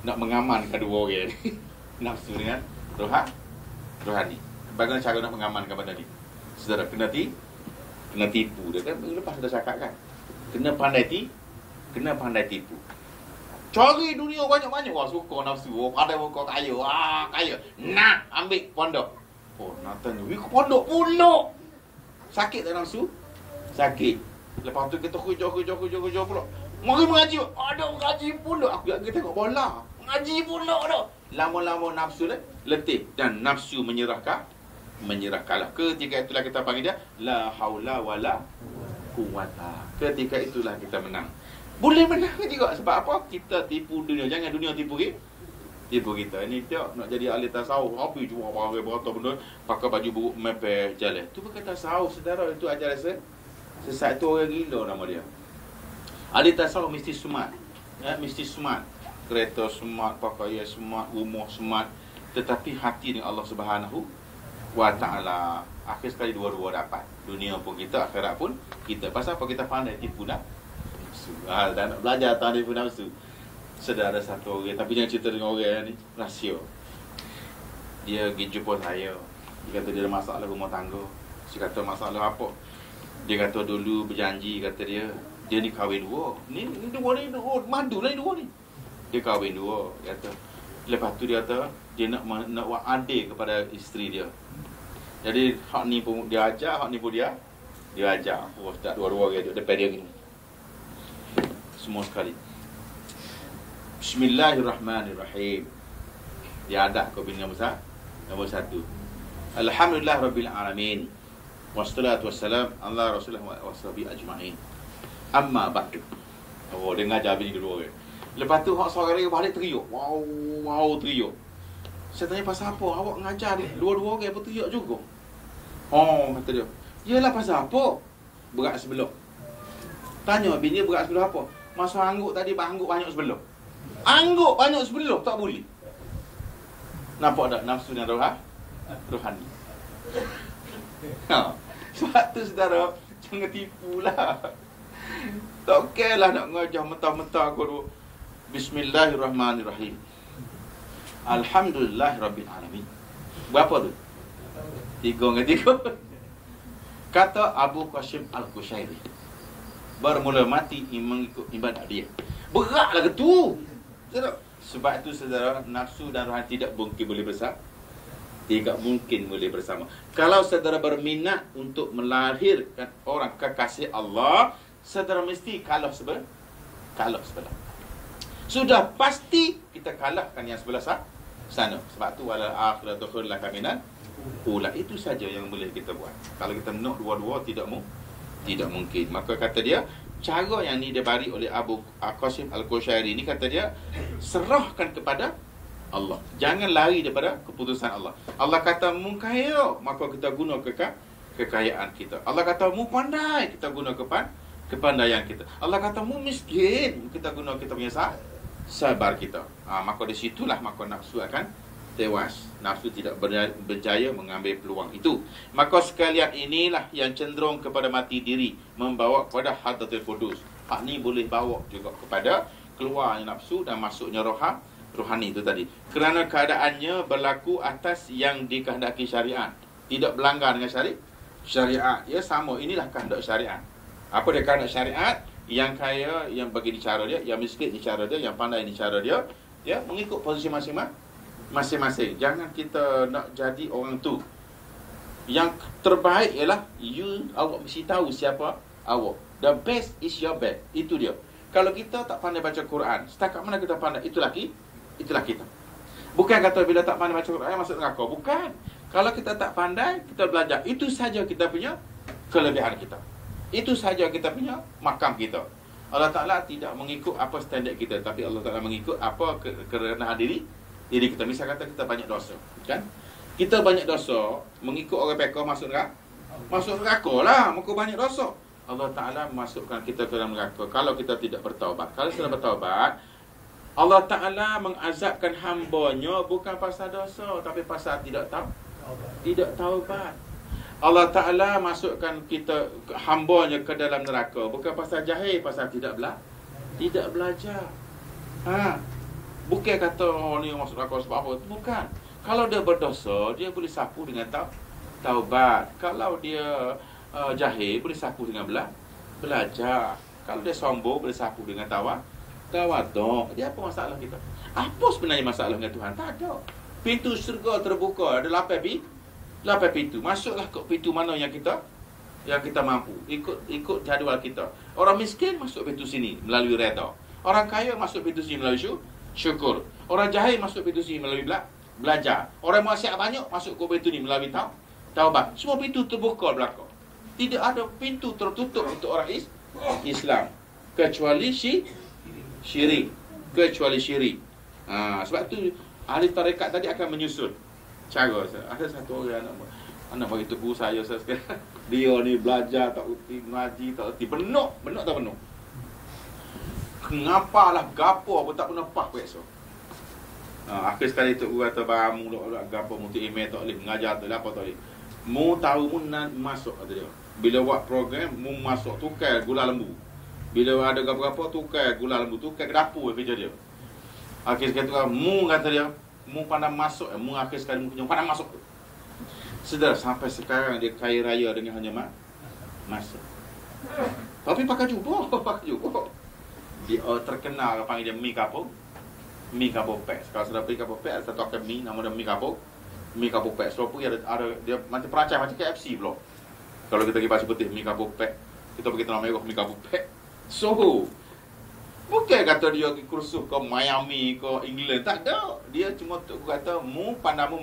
nak mengamankan dua orang ni? Nafsu dengan rohani. Bagaimana cara nak mengamankan benda ni? Saudara, kena tipu dia kan. Lepas dah cakap kan, kena pandai tipu. Cari dunia banyak-banyak. Wah, suka nafsu. Oh, pandai kau kaya. Kaya. Nak ambil pondok. Oh, nak tanya, ke pondok pula. Sakit tak nafsu? Sakit. Lepas tu kita kerja pula. Mari mengaji. Ada mengaji pula. Aku nak tengok bola. Mengaji pula dah. Lama-lama nafsu letih. Dan nafsu menyerahkanlah. Ketika itulah kita panggil dia la haula wala quwata. Ketika itulah kita menang. Boleh menang juga. Sebab apa? Kita tipu dunia. Jangan dunia tipu kita. Ini dia nak jadi ahli tasawuf. Apa cuma pakai berata benda, pakai baju buruk mepeh jalan. Itu bukan tasawuf, saudara. Itu ajaran sesat. Itu orang gila nama dia. Ahli tasawuf mesti smart. Mesti smart. Kereta smart, pakaian smart, rumah smart. Tetapi hati dengan Allah Subhanahu wa ta'ala. Akhir sekali dua-dua dapat. Dunia pun kita, akhirat pun kita. Pasal apa? Kita pandai tipu nafsu. Dan nak belajar tahu tipu nafsu. Saudara satu orang, tapi jangan cerita dengan orang ni, rahsia. Dia pergi jumpa saya. Dia kata dia ada masalah rumah tangga. Saya kata masalah apa? Dia kata dulu berjanji, kata dia ni kahwin dua. Ni dua ni, madu lah ni dua ni. Dia kahwin dua, dia kata. Lepas tu dia kata dia nak buat adil kepada isteri dia. Jadi hak ni pun dia ajar, hak ni pun dia ajar. Oh, tak dua-dua dia depan dia gini. Semua sekali. Bismillahirrahmanirrahim. Dia ada kau bini nombor satu. Alhamdulillah Rabbil Alamin. Wassalatu wassalam ala Rasulullah wa sahbihi ajma'in. Amma ba'du. Oh, dia ngajar bini kedua orang. Lepas tu hak suara dia balik teriuk. Wow, teriuk. Saya tanya pasal apa? Awak ngajar dia dua-dua orang apa teriuk juga? Oh, kata dia. Yalah pasal apa? Berat sebelah. Tanya bini dia berat sebelah apa? Masa angguk tadi angguk banyak sebelah. Angguk banyak sebelah tak boleh. Nampak tak nafsu dan rohani? Sebab tu saudara, jangan tipulah. Tak okey lah nak ngajar mentah-mentah aku tu. Bismillahirrahmanirrahim. Alhamdulillah Rabbil Alamin. Berapa tu? 3 Kata Abu Qasim Al-Qushairi, bermula mati mengikut ibadat dia. Beratlah ke tu. Sebab itu saudara, nafsu dan rohani tidak mungkin boleh bersama. Tidak mungkin boleh bersama. Kalau saudara berminat untuk melahirkan orang kekasih Allah, saudara mesti kalah sebelah. Sudah pasti kita kalahkan yang sebelah sana. Sebab tu wala akhiratu khairul laka minan ula. Itu saja yang boleh kita buat. Kalau kita nak dua-dua tidak mungkin. Maka kata dia, cara yang ni dia bagi oleh Abu Qasim Al-Qushairi ni, kata dia serahkan kepada Allah. Jangan lari daripada keputusan Allah. Allah kata mu kaya, maka kita guna kekayaan kita. Allah kata mu pandai, kita guna kepandaian kita. Allah kata mu miskin, kita guna kita punya sabar kita. Maka di situlah maka nafsu akan tewas. Nafsu tidak berjaya mengambil peluang itu. Maka sekalian inilah yang cenderung kepada mati diri, membawa kepada hadratul qudus. Hak ni boleh bawa juga kepada keluarnya nafsu dan masuknya rohani itu tadi. Kerana keadaannya berlaku atas yang dikehendaki syariat. Tidak berlanggar dengan syariat. Ya sama, inilah kehendak syariat. Apa dia kehendak syariat? Yang kaya, yang bagi ni cara dia, yang miskin ni cara dia, yang pandai ni cara dia. Ya, mengikut posisi masing-masing. Jangan kita nak jadi orang tu. Yang terbaik ialah awak mesti tahu siapa awak. The best is your best. Itu dia. Kalau kita tak pandai baca Quran, setakat mana kita pandai, itu lagi itulah kita. Bukan kata bila tak pandai baca Quran masuk neraka. Bukan. Kalau kita tak pandai, kita belajar. Itu saja kita punya kelebihan kita. Itu saja kita punya makam kita. Allah Ta'ala tidak mengikut apa standard kita, tapi Allah Ta'ala mengikut apa kerendahan diri kita. Misal kata kita banyak dosa, kan? Kita banyak dosa, mengikut orang pekor masuk neraka. Masuk neraka lah, muka banyak dosa. Allah Ta'ala masukkan kita ke dalam neraka kalau kita tidak bertaubat. Kalau sudah bertaubat, Allah Ta'ala mengazabkan hambanya bukan pasal dosa, tapi pasal tidak taubat. Allah Ta'ala masukkan kita, hambanya ke dalam neraka bukan pasal jahil, pasal tidak belajar. Bukan kata orang ni masuk neraka sebab apa. Bukan. Kalau dia berdosa, dia boleh sapu dengan taubat. Kalau dia jahil, boleh sapu dengan belajar. Kalau dia sombong, boleh sapu dengan tawaduk. Dia apa masalah kita? Apa sebenarnya masalah dengan Tuhan? Tak ada. Pintu syurga terbuka, ada 8 pintu. Masuklah ke pintu mana yang kita mampu. Ikut jadual kita. Orang miskin masuk pintu sini melalui redha. Orang kaya masuk pintu sini melalui syukur. Orang jahil masuk pintu sini melalui belajar. Orang maksiat banyak masuk ke pintu ni melalui taubat. Semua pintu terbuka belakang. Tidak ada pintu tertutup untuk orang Islam kecuali syirik. Sebab tu ahli tarekat tadi akan menyusun cara. Ada satu orang anak bagi tegur saya sekarang. Dia ni belajar tak erti, ngaji tak erti, benak tak benak. Ngapalah gapo pun tak pernah pas esok. Akhir sekali tegur kata bamu gapo mutu email tak boleh mengajar tak apa tak boleh. Mu tahu mu nak masuk kata dia. Bila buat program mu masuk tukar gula lembu. Bila ada gapo-gapo tukar gula lembu, tukar ke dapur kerja dia. Akhir sekali tu mu kata dia, mu pandang masuk, mu akhir sekali mu punya pandang masuk. Sedar sampai sekarang dia kaya raya dengan hanya masuk. Tapi pakai jubah. Dia terkenal panggil dia mi kapur pek. Kalau sudah pergi kapur pek, ada satu akad mi nama dia mi kapur pek. Sebab pun ada dia macam perancang macam KFC pula. Kalau kita pergi pasir putih mi kapur pek, kita pergi tanah merah mi kapur pek. So bukan kata dia pergi kursus ke Miami ke England, tak ada. Dia cuma kata mu pandamu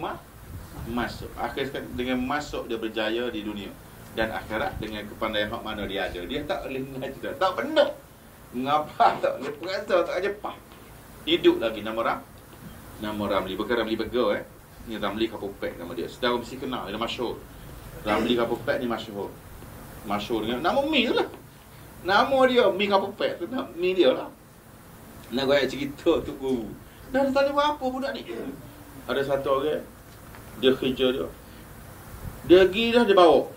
masuk. Akhir sekali dengan masuk dia berjaya di dunia dan akhirat dengan kepandaian hak mana dia ada. Dia tak boleh mengaji, tak benar. Ngapa tak boleh perasa, tak jepah. Hidup lagi nama Ramli. Bukan Ramli Burger Ni Ramli Kapupek nama dia. Saudara mesti kenal, dia masyhur. Ramli Kapupek ni masyhur dengan nama mi tu lah. Nama dia Mi Kapupek tu, mi dia lah. Nak goyak cerita tu guru. Dah tak boleh buat apa budak ni. Ada satu orang, dia kerja dia. Dia pergi dah, dia bawa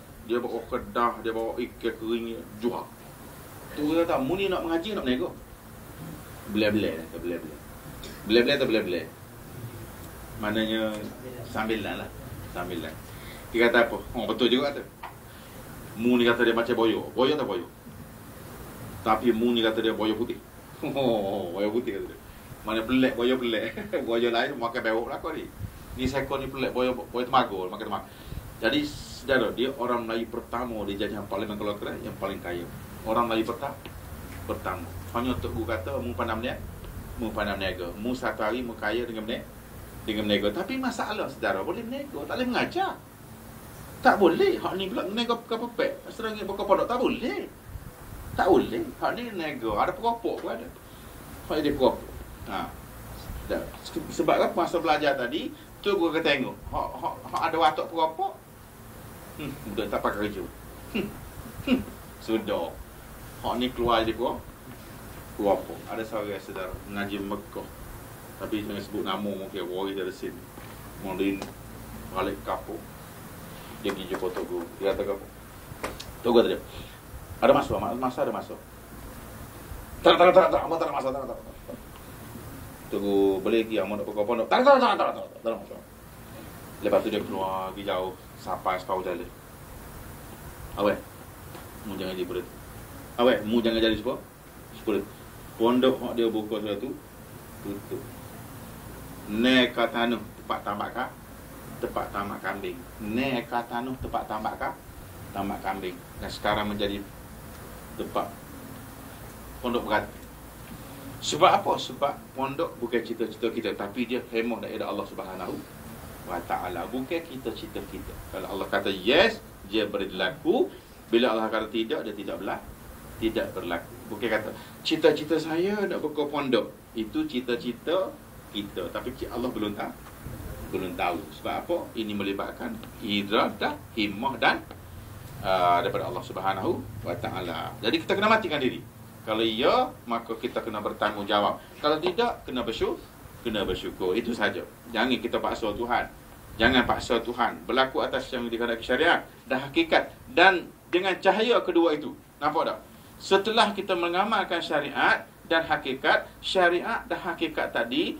kedah, dia bawa ikan kering, jual. Tu dia kata, mu ni nak mengaji nak menego? Belai-belai atau belai-belai? Maknanya sambilan lah. Dia kata apa? Betul juga kata. Mu ni kata dia macam boyo. Boyo tak boyo? Tapi mu ni kata dia boyo putih. Boyo putih kata dia. Mana pelik, boyo pelik. Boyo lain makan bewok lah kau ni. Ni sekor ni pelik, boyo temago, makan temago. Jadi saudara, dia orang Melayu pertama di jajahan parlimen Kelokran yang paling kaya. Orang Melayu pertama. Hanya untuk guru kata mu pandam niaga. Mu satu hari mu kaya dengan menego. Tapi masalah saudara, boleh menego, tak boleh mengajar. Tak boleh. Hak ni pula menego kapepek. Serangin buka pondok tak boleh. Hak ni menego. Ada peropok pun ada. Hak dia peropok. Sebab apa masa belajar tadi, tu guru kata tengok. Hak ada watak peropok. Budak tak pakai kerja. Sudah. Hak ni keluar dia peropok. Ada seorang saudara mengaji Mekah. Tapi jangan sebut nama mungkin wari dari sini. Mungkin balik kapur. Dia pergi jumpa Tok Guru. Dia kata apa? Tok Guru tadi. Ada masuk. Ada masuk. Tak ada masuk. Tok Guru boleh pergi amun nak pokok pondok. Tak ada masuk. Lepas tu dia keluar pergi jauh sampai separuh jalan. Awet. Mu jangan jadi berat. Awet, mu jangan jadi sepuluh. Pondok hak dia buka satu tutup. Neka tanuh tempat tambak kambing. Neka tanuh tempat tambak kambing. Dan sekarang menjadi tempat pondok berhati. Sebab apa? Sebab pondok bukan cita-cita kita, tapi dia hemah daripada Allah Subhanahu wa ta'ala. Bukan kita cita kita. Kalau Allah kata yes, dia berlaku. Bila Allah kata tidak, dia tidak berlaku. Bukan kata cita-cita saya nak buka pondok. Itu cita-cita kita, tapi Allah belum tahu. Sebab apa? Ini melibatkan iradah, himmah dan daripada Allah Subhanahu wa ta'ala. Jadi kita kena matikan diri. Kalau ya, maka kita kena bertanggungjawab. Kalau tidak, kena bersyukur. Itu saja. Jangan kita paksa Tuhan. Jangan paksa Tuhan berlaku atas yang dikehendaki syariat dan hakikat. Dan dengan cahaya kedua itu, nampak tak? Setelah kita mengamalkan syariat dan hakikat, syariat dan hakikat tadi,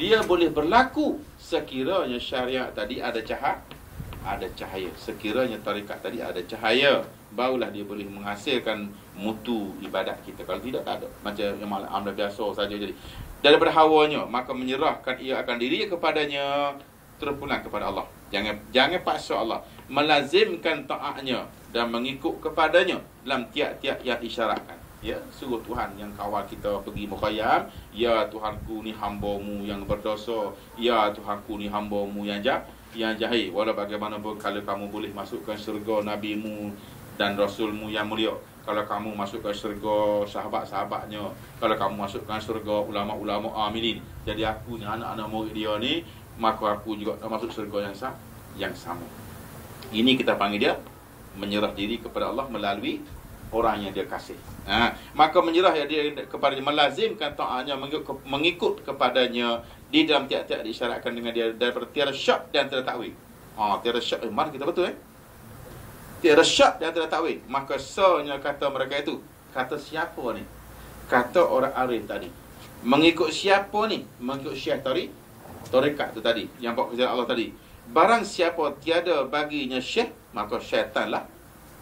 dia boleh berlaku sekiranya syariat tadi ada cahaya. Sekiranya tarikat tadi ada cahaya, barulah dia boleh menghasilkan mutu ibadat kita. Kalau tidak, tak ada. Macam yang amdah biasa saja jadi. Daripada hawanya, maka menyerahkan ia akan diri kepadanya, terpulang kepada Allah. Jangan paksa Allah. Melazimkan taatnya dan mengikut kepadanya dalam tiap-tiap yang isyaratkan. Ya, suruh Tuhan yang kawal kita pergi mukhayyam. Ya Tuhanku, ni hamba-Mu yang berdosa. Ya Tuhanku, ni hamba-Mu yang jahil. Walau bagaimanapun, kalau kamu boleh masukkan syurga Nabi-Mu dan Rasul-Mu yang mulia, kalau kamu masukkan syurga sahabat-sahabatnya, kalau kamu masukkan syurga ulama-ulama amilin, jadi aku ni anak-anak murid dia ni, maka aku juga nak masuk syurga yang sama. Ini kita panggil dia menyerah diri kepada Allah melalui orang yang dia kasih. Maka menyerah dia kepadanya, melazimkan taatnya, mengikut kepadanya di dalam tiap-tiap disyaratkan dengan dia daripada tiada syak dan tiada takwil. Tiada syak, mana kita betul tiada syak dan tiada takwil. Maka sonya kata mereka itu, kata siapa ni? Kata orang arif tadi. Mengikut siapa ni? Mengikut syekh tarikat tu tadi, yang buat kerja Allah tadi. Barang siapa tiada baginya syekh, maka syaitanlah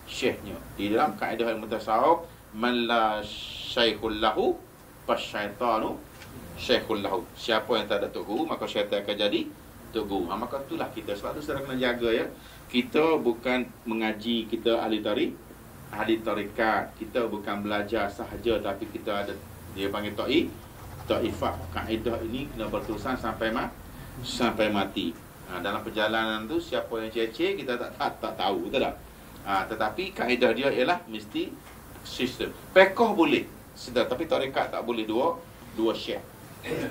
syekhnya. Di dalam kaedah ilmu tasawuf, man la syaikhul lahu fasyaitanu syaikhul lahu. Siapa yang tak ada tok guru, maka syaitan akan jadi tok guru. Maka itulah kita. Sebab tu saudara kena jaga ya. Kita bukan mengaji, kita ahli tarikat. Kita bukan belajar sahaja, tapi kita ada, dia panggil ta'ifah. Kaedah ini kena berterusan sampai mati. Dalam perjalanan tu, siapa yang ceceh kita tak tahu, betul tak? Tetapi kaedah dia ialah mesti sistem. Pekoh boleh sedar, tapi tarikat tak boleh dua syekh.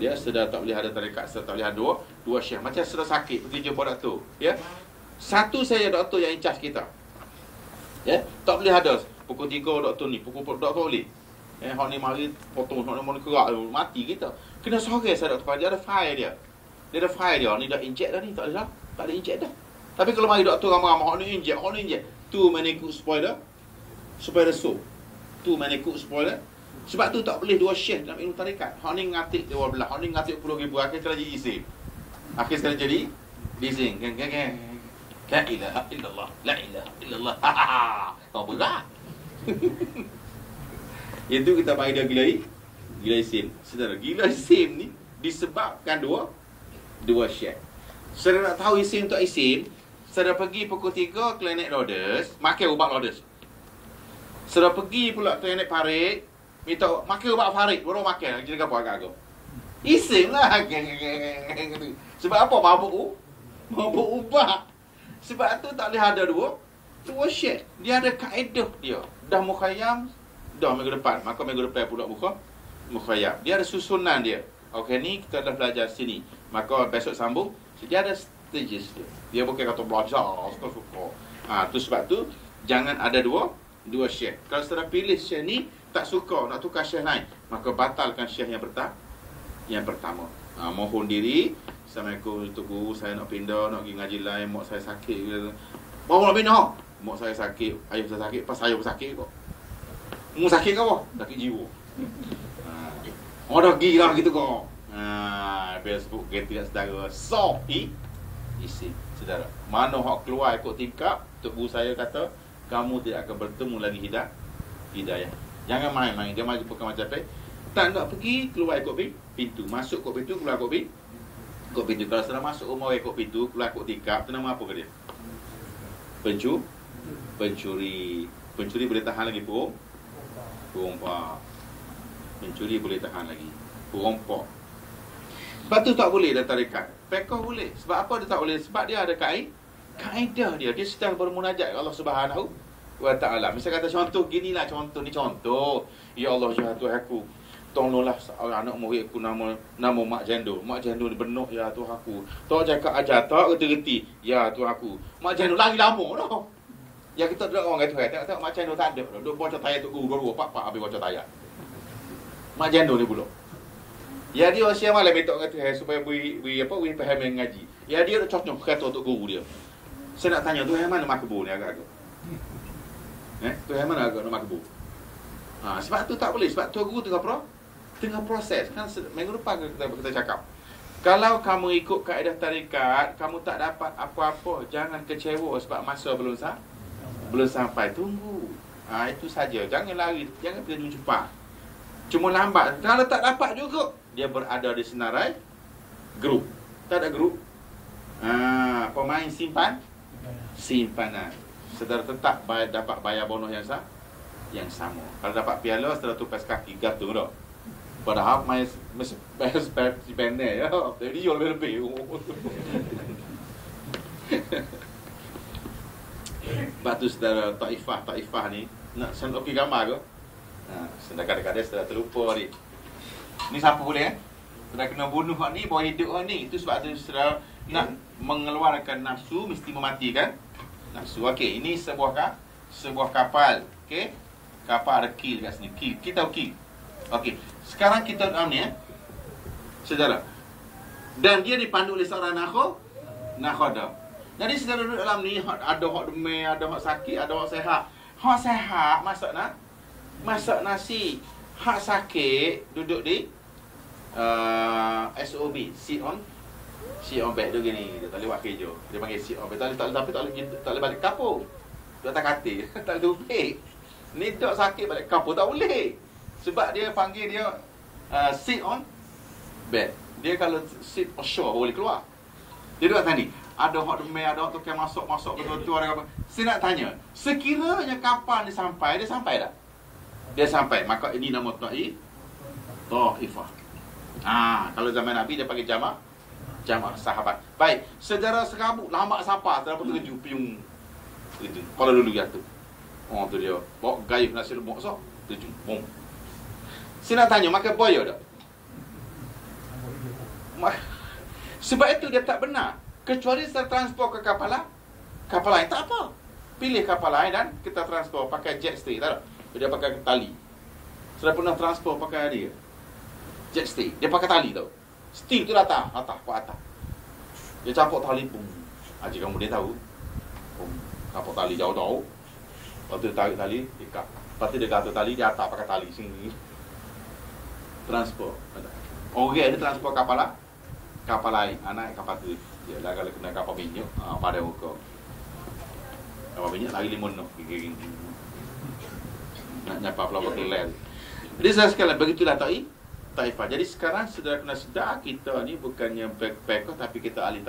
Dia sedar tak boleh ada tarikat, sedar tak boleh ada dua syekh. Macam sedar sakit pergi jumpa doktor, ya. Satu saja doktor yang in charge kita. Ya, tak boleh ada pukul 3 doktor ni, pukul doktor boleh. Hak ni mari potong, hak ni mari kerak, mati kita. Kena sore saya doktor, dia ada file dia. Dia ada file dia, ni dah inject dah ni, tak ada dah. Tak ada inject dah. Tapi kalau mari doktor ramai-ramai, hak ni inject. Tu menikut spoiler so. Tu menikut spoiler. Sebab tu tak boleh dua syekh dalam ilmu tarikat. Hak ni ngatik 12, hak ni ngatik 10,000, akhir sekali jadi isim. Akhir sekali jadi leasing. La ilaha illallah. La ilaha illallah. Kau berat. Itu kita panggil dia gila isim. Saudara, gila isim ni disebabkan dua syekh. Saudara nak tahu isim tak isim? Saudara pergi pukul 3 klinik Lourdes, makan ubat Lourdes. Saudara pergi pula klinik Farid, minta makan ubat Farid, baru makan. Jadi apa agak-agak? Isim lah. Sebab apa? Mabuk ubat. Sebab tu tak boleh ada dua syekh. Dia ada kaedah dia. Dah mukhayyam, dah minggu depan. Maka minggu depan pula mukhayyam. Dia ada susunan dia. Okey, ni kita dah belajar sini. Maka besok sambung. Dia ada stages dia. Dia bukan kata belajar, suka. Tu sebab tu jangan ada dua syekh. Kalau saudara pilih syekh ni tak suka, nak tukar syekh lain, maka batalkan syekh yang pertama. Mohon diri, Assalamualaikum Tok Guru, saya nak pindah, nak pergi ngaji lain, mak saya sakit. Bawa nak pindah. Mak saya sakit, ayah saya sakit, pas saya pun sakit kok. Mu sakit ke apa? Sakit jiwa. Dah pergi lah gitu kok. Facebook kita tidak saudara. So, isi saudara. Mana hak keluar ikut tingkap, Tok Guru saya kata, kamu tidak akan bertemu lagi hidayah. Jangan main-main. Dia mari bukan macam apa. Tak nak pergi, keluar ikut pintu. Masuk ikut pintu, keluar ikut pintu. Kalau sudah masuk rumah ikut pintu, keluar ikut tingkap, tu nama apa ke dia? Pencuri. Pencuri boleh tahan lagi perompak. Mencuri boleh tahan lagi. Perompok. Sebab tu tak boleh dah tarikat. Pekoh boleh. Sebab apa dia tak boleh? Sebab dia ada kaedah dia. Dia sedang bermunajat kepada Allah Subhanahu wa ta'ala. Misal kata contoh ginilah, contoh ni contoh. Ya Allah, ya Tuhan aku, tolonglah anak murid aku nama Mak Jendol. Mak Jendol ni benuk ya Tuhan aku. Tak cakap ajar, tak reti-reti. Ya Tuhan aku. Mak Jendol lari lama dah. Ya kita duduk orang kata, tengok Mak Jendol tak ada. Duduk bocor tayar tu guru pak habis bocor tayar. Mak Jendol ni pula. Ya dia siang malam betok kata supaya beri faham yang ngaji. Ya dia dah cocok kata untuk guru dia. Saya nak tanya tu yang mana makbul ni agak-agak? Tu yang mana agak nak makbul? Sebab tu tak boleh. Sebab tu guru tengah proses. Kan minggu depan kita cakap. Kalau kamu ikut kaedah tarikat, kamu tak dapat apa-apa, jangan kecewa sebab masa belum sampai. Tunggu. Itu saja. Jangan lari, jangan pergi cepat. Cuma lambat. Kalau tak dapat juga, dia berada di senarai grup. Tak ada grup. Pemain simpanan. Saudara tetap dapat bayar bonus yang sama. Kalau dapat piala, saudara tupas kaki gantung dah. Padahal main pendek ya. Jadi jual lebih. Sebab tu saudara Taifah ni nak send okey gambar ke? Sedangkan kadang-kadang saudara terlupa ni. Ni siapa boleh Saudara kena bunuh hak ni, bawa hidup hak ni. Itu sebab tu saudara nak mengeluarkan nafsu mesti mematikan nafsu. Okey, ini sebuah kapal. Okey. Kapal ada key dekat sini. Key. Kita tahu key. Okey. Sekarang kita dalam ni saudara. Dan dia dipandu oleh seorang nakhoda. Jadi saudara duduk dalam ni, ada hak demam, ada hak sakit, ada hak sehat. Hak sehat masak nasi. Hak sakit duduk di SOB, sit on bed tu gini. Dia tak boleh buat kerja. Dia panggil sit on bed. Tak boleh balik kapur. Dia tak katil. Tak boleh tupik. Ni tak sakit balik kapur tak boleh. Sebab dia panggil dia sit on bed. Dia kalau sit on shore boleh keluar. Dia duduk tadi. Ada hak demam, ada hak tukang masuk betul-betul ada apa. Saya nak tanya, sekiranya kapal dia sampai tak? Dia sampai. Maka ini nama Taifah. Kalau zaman Nabi dia panggil jamak sahabat. Baik, sejarah serabut lama siapa terdapat terju piung. Itu. Kalau dulu jatuh. Tu dia. Bawa gaib nasi lemak sok. Terju. Bom. Saya nak tanya, makan buaya tak? Sebab itu dia tak benar. Kecuali saya transport ke kapal lain, tak apa. Pilih kapal lain dan kita transport pakai jet stay, tak ada? Dia pakai tali. Sudah pernah transport pakai dia jet stay. Dia pakai tali tau. Steel tu datang ke atas. Dia campur tali pun. Haji kamu dia tahu. Campur tali jauh-jauh. Lepas tu tarik tali, ikat. Lepas tu dia gantung tali, dia atas pakai tali sini. Transport. Orang dia transport kapal lain. Anak kapal tu. Dia lah kalau kena kapal minyak, pada muka. Kapal minyak lagi limun tu. Nak nyapa pelawak kelel. Jadi saya sekali begitulah Taifah. Jadi sekarang saudara kena sedar kita ni bukannya backpacker tapi kita ahli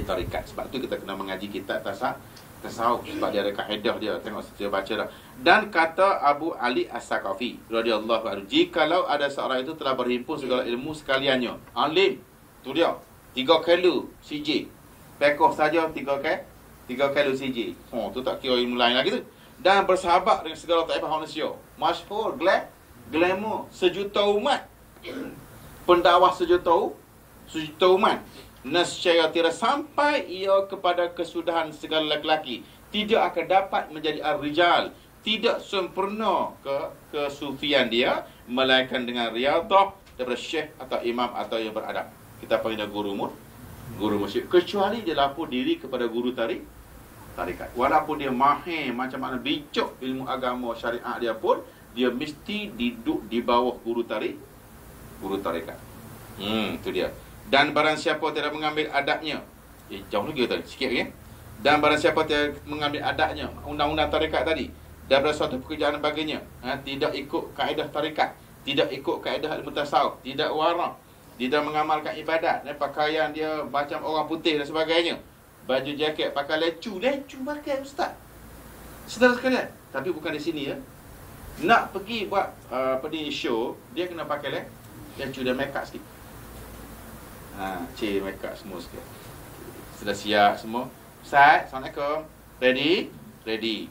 tarikat. Sebab tu kita kena mengaji kitab tasawuf sebab dia ada kaedah dia. Tengok saya baca dah. Dan kata Abu Ali As-Saqafi radhiyallahu anhu, jikalau ada seorang itu telah berhimpun segala ilmu sekaliannya. Alim, tu dia. 3 kilo CJ. Pekoh saja 3 kilo CJ. Tu tak kira ilmu lain lagi tu. Dan bersahabat dengan segala taifah manusia. Masyhur, glamour, sejuta umat. Pendakwah sejuta umat. Nescaya tidak sampai ia kepada kesudahan segala lelaki. Tidak akan dapat menjadi ar-rijal. Tidak sempurna kesufian dia. Melainkan dengan riadah daripada syekh atau imam atau yang beradab. Kita panggil dia guru musyrik. Kecuali dia lapor diri kepada guru tarikat. Walaupun dia mahir macam mana bicuk ilmu agama syariat dia pun, dia mesti duduk di bawah guru tarikat. Itu dia. Dan barang siapa tidak mengambil adabnya, jauh lagi tadi, sikit lagi. Dan barang siapa tidak mengambil adabnya, undang-undang tarikat tadi, daripada suatu pekerjaan baginya, tidak ikut kaedah tarikat, tidak ikut kaedah ilmu tasawuf, tidak warak, tidak mengamalkan ibadat, dan pakaian dia macam orang putih dan sebagainya, baju jaket pakai lecu pakai ustaz. Saudara sekalian, tapi bukan di sini ya. Nak pergi buat apa ni, show, dia kena pakai lecu dan make up sikit. Make up semua sikit. Sudah siap semua. Ustaz, Assalamualaikum. Ready? Ready.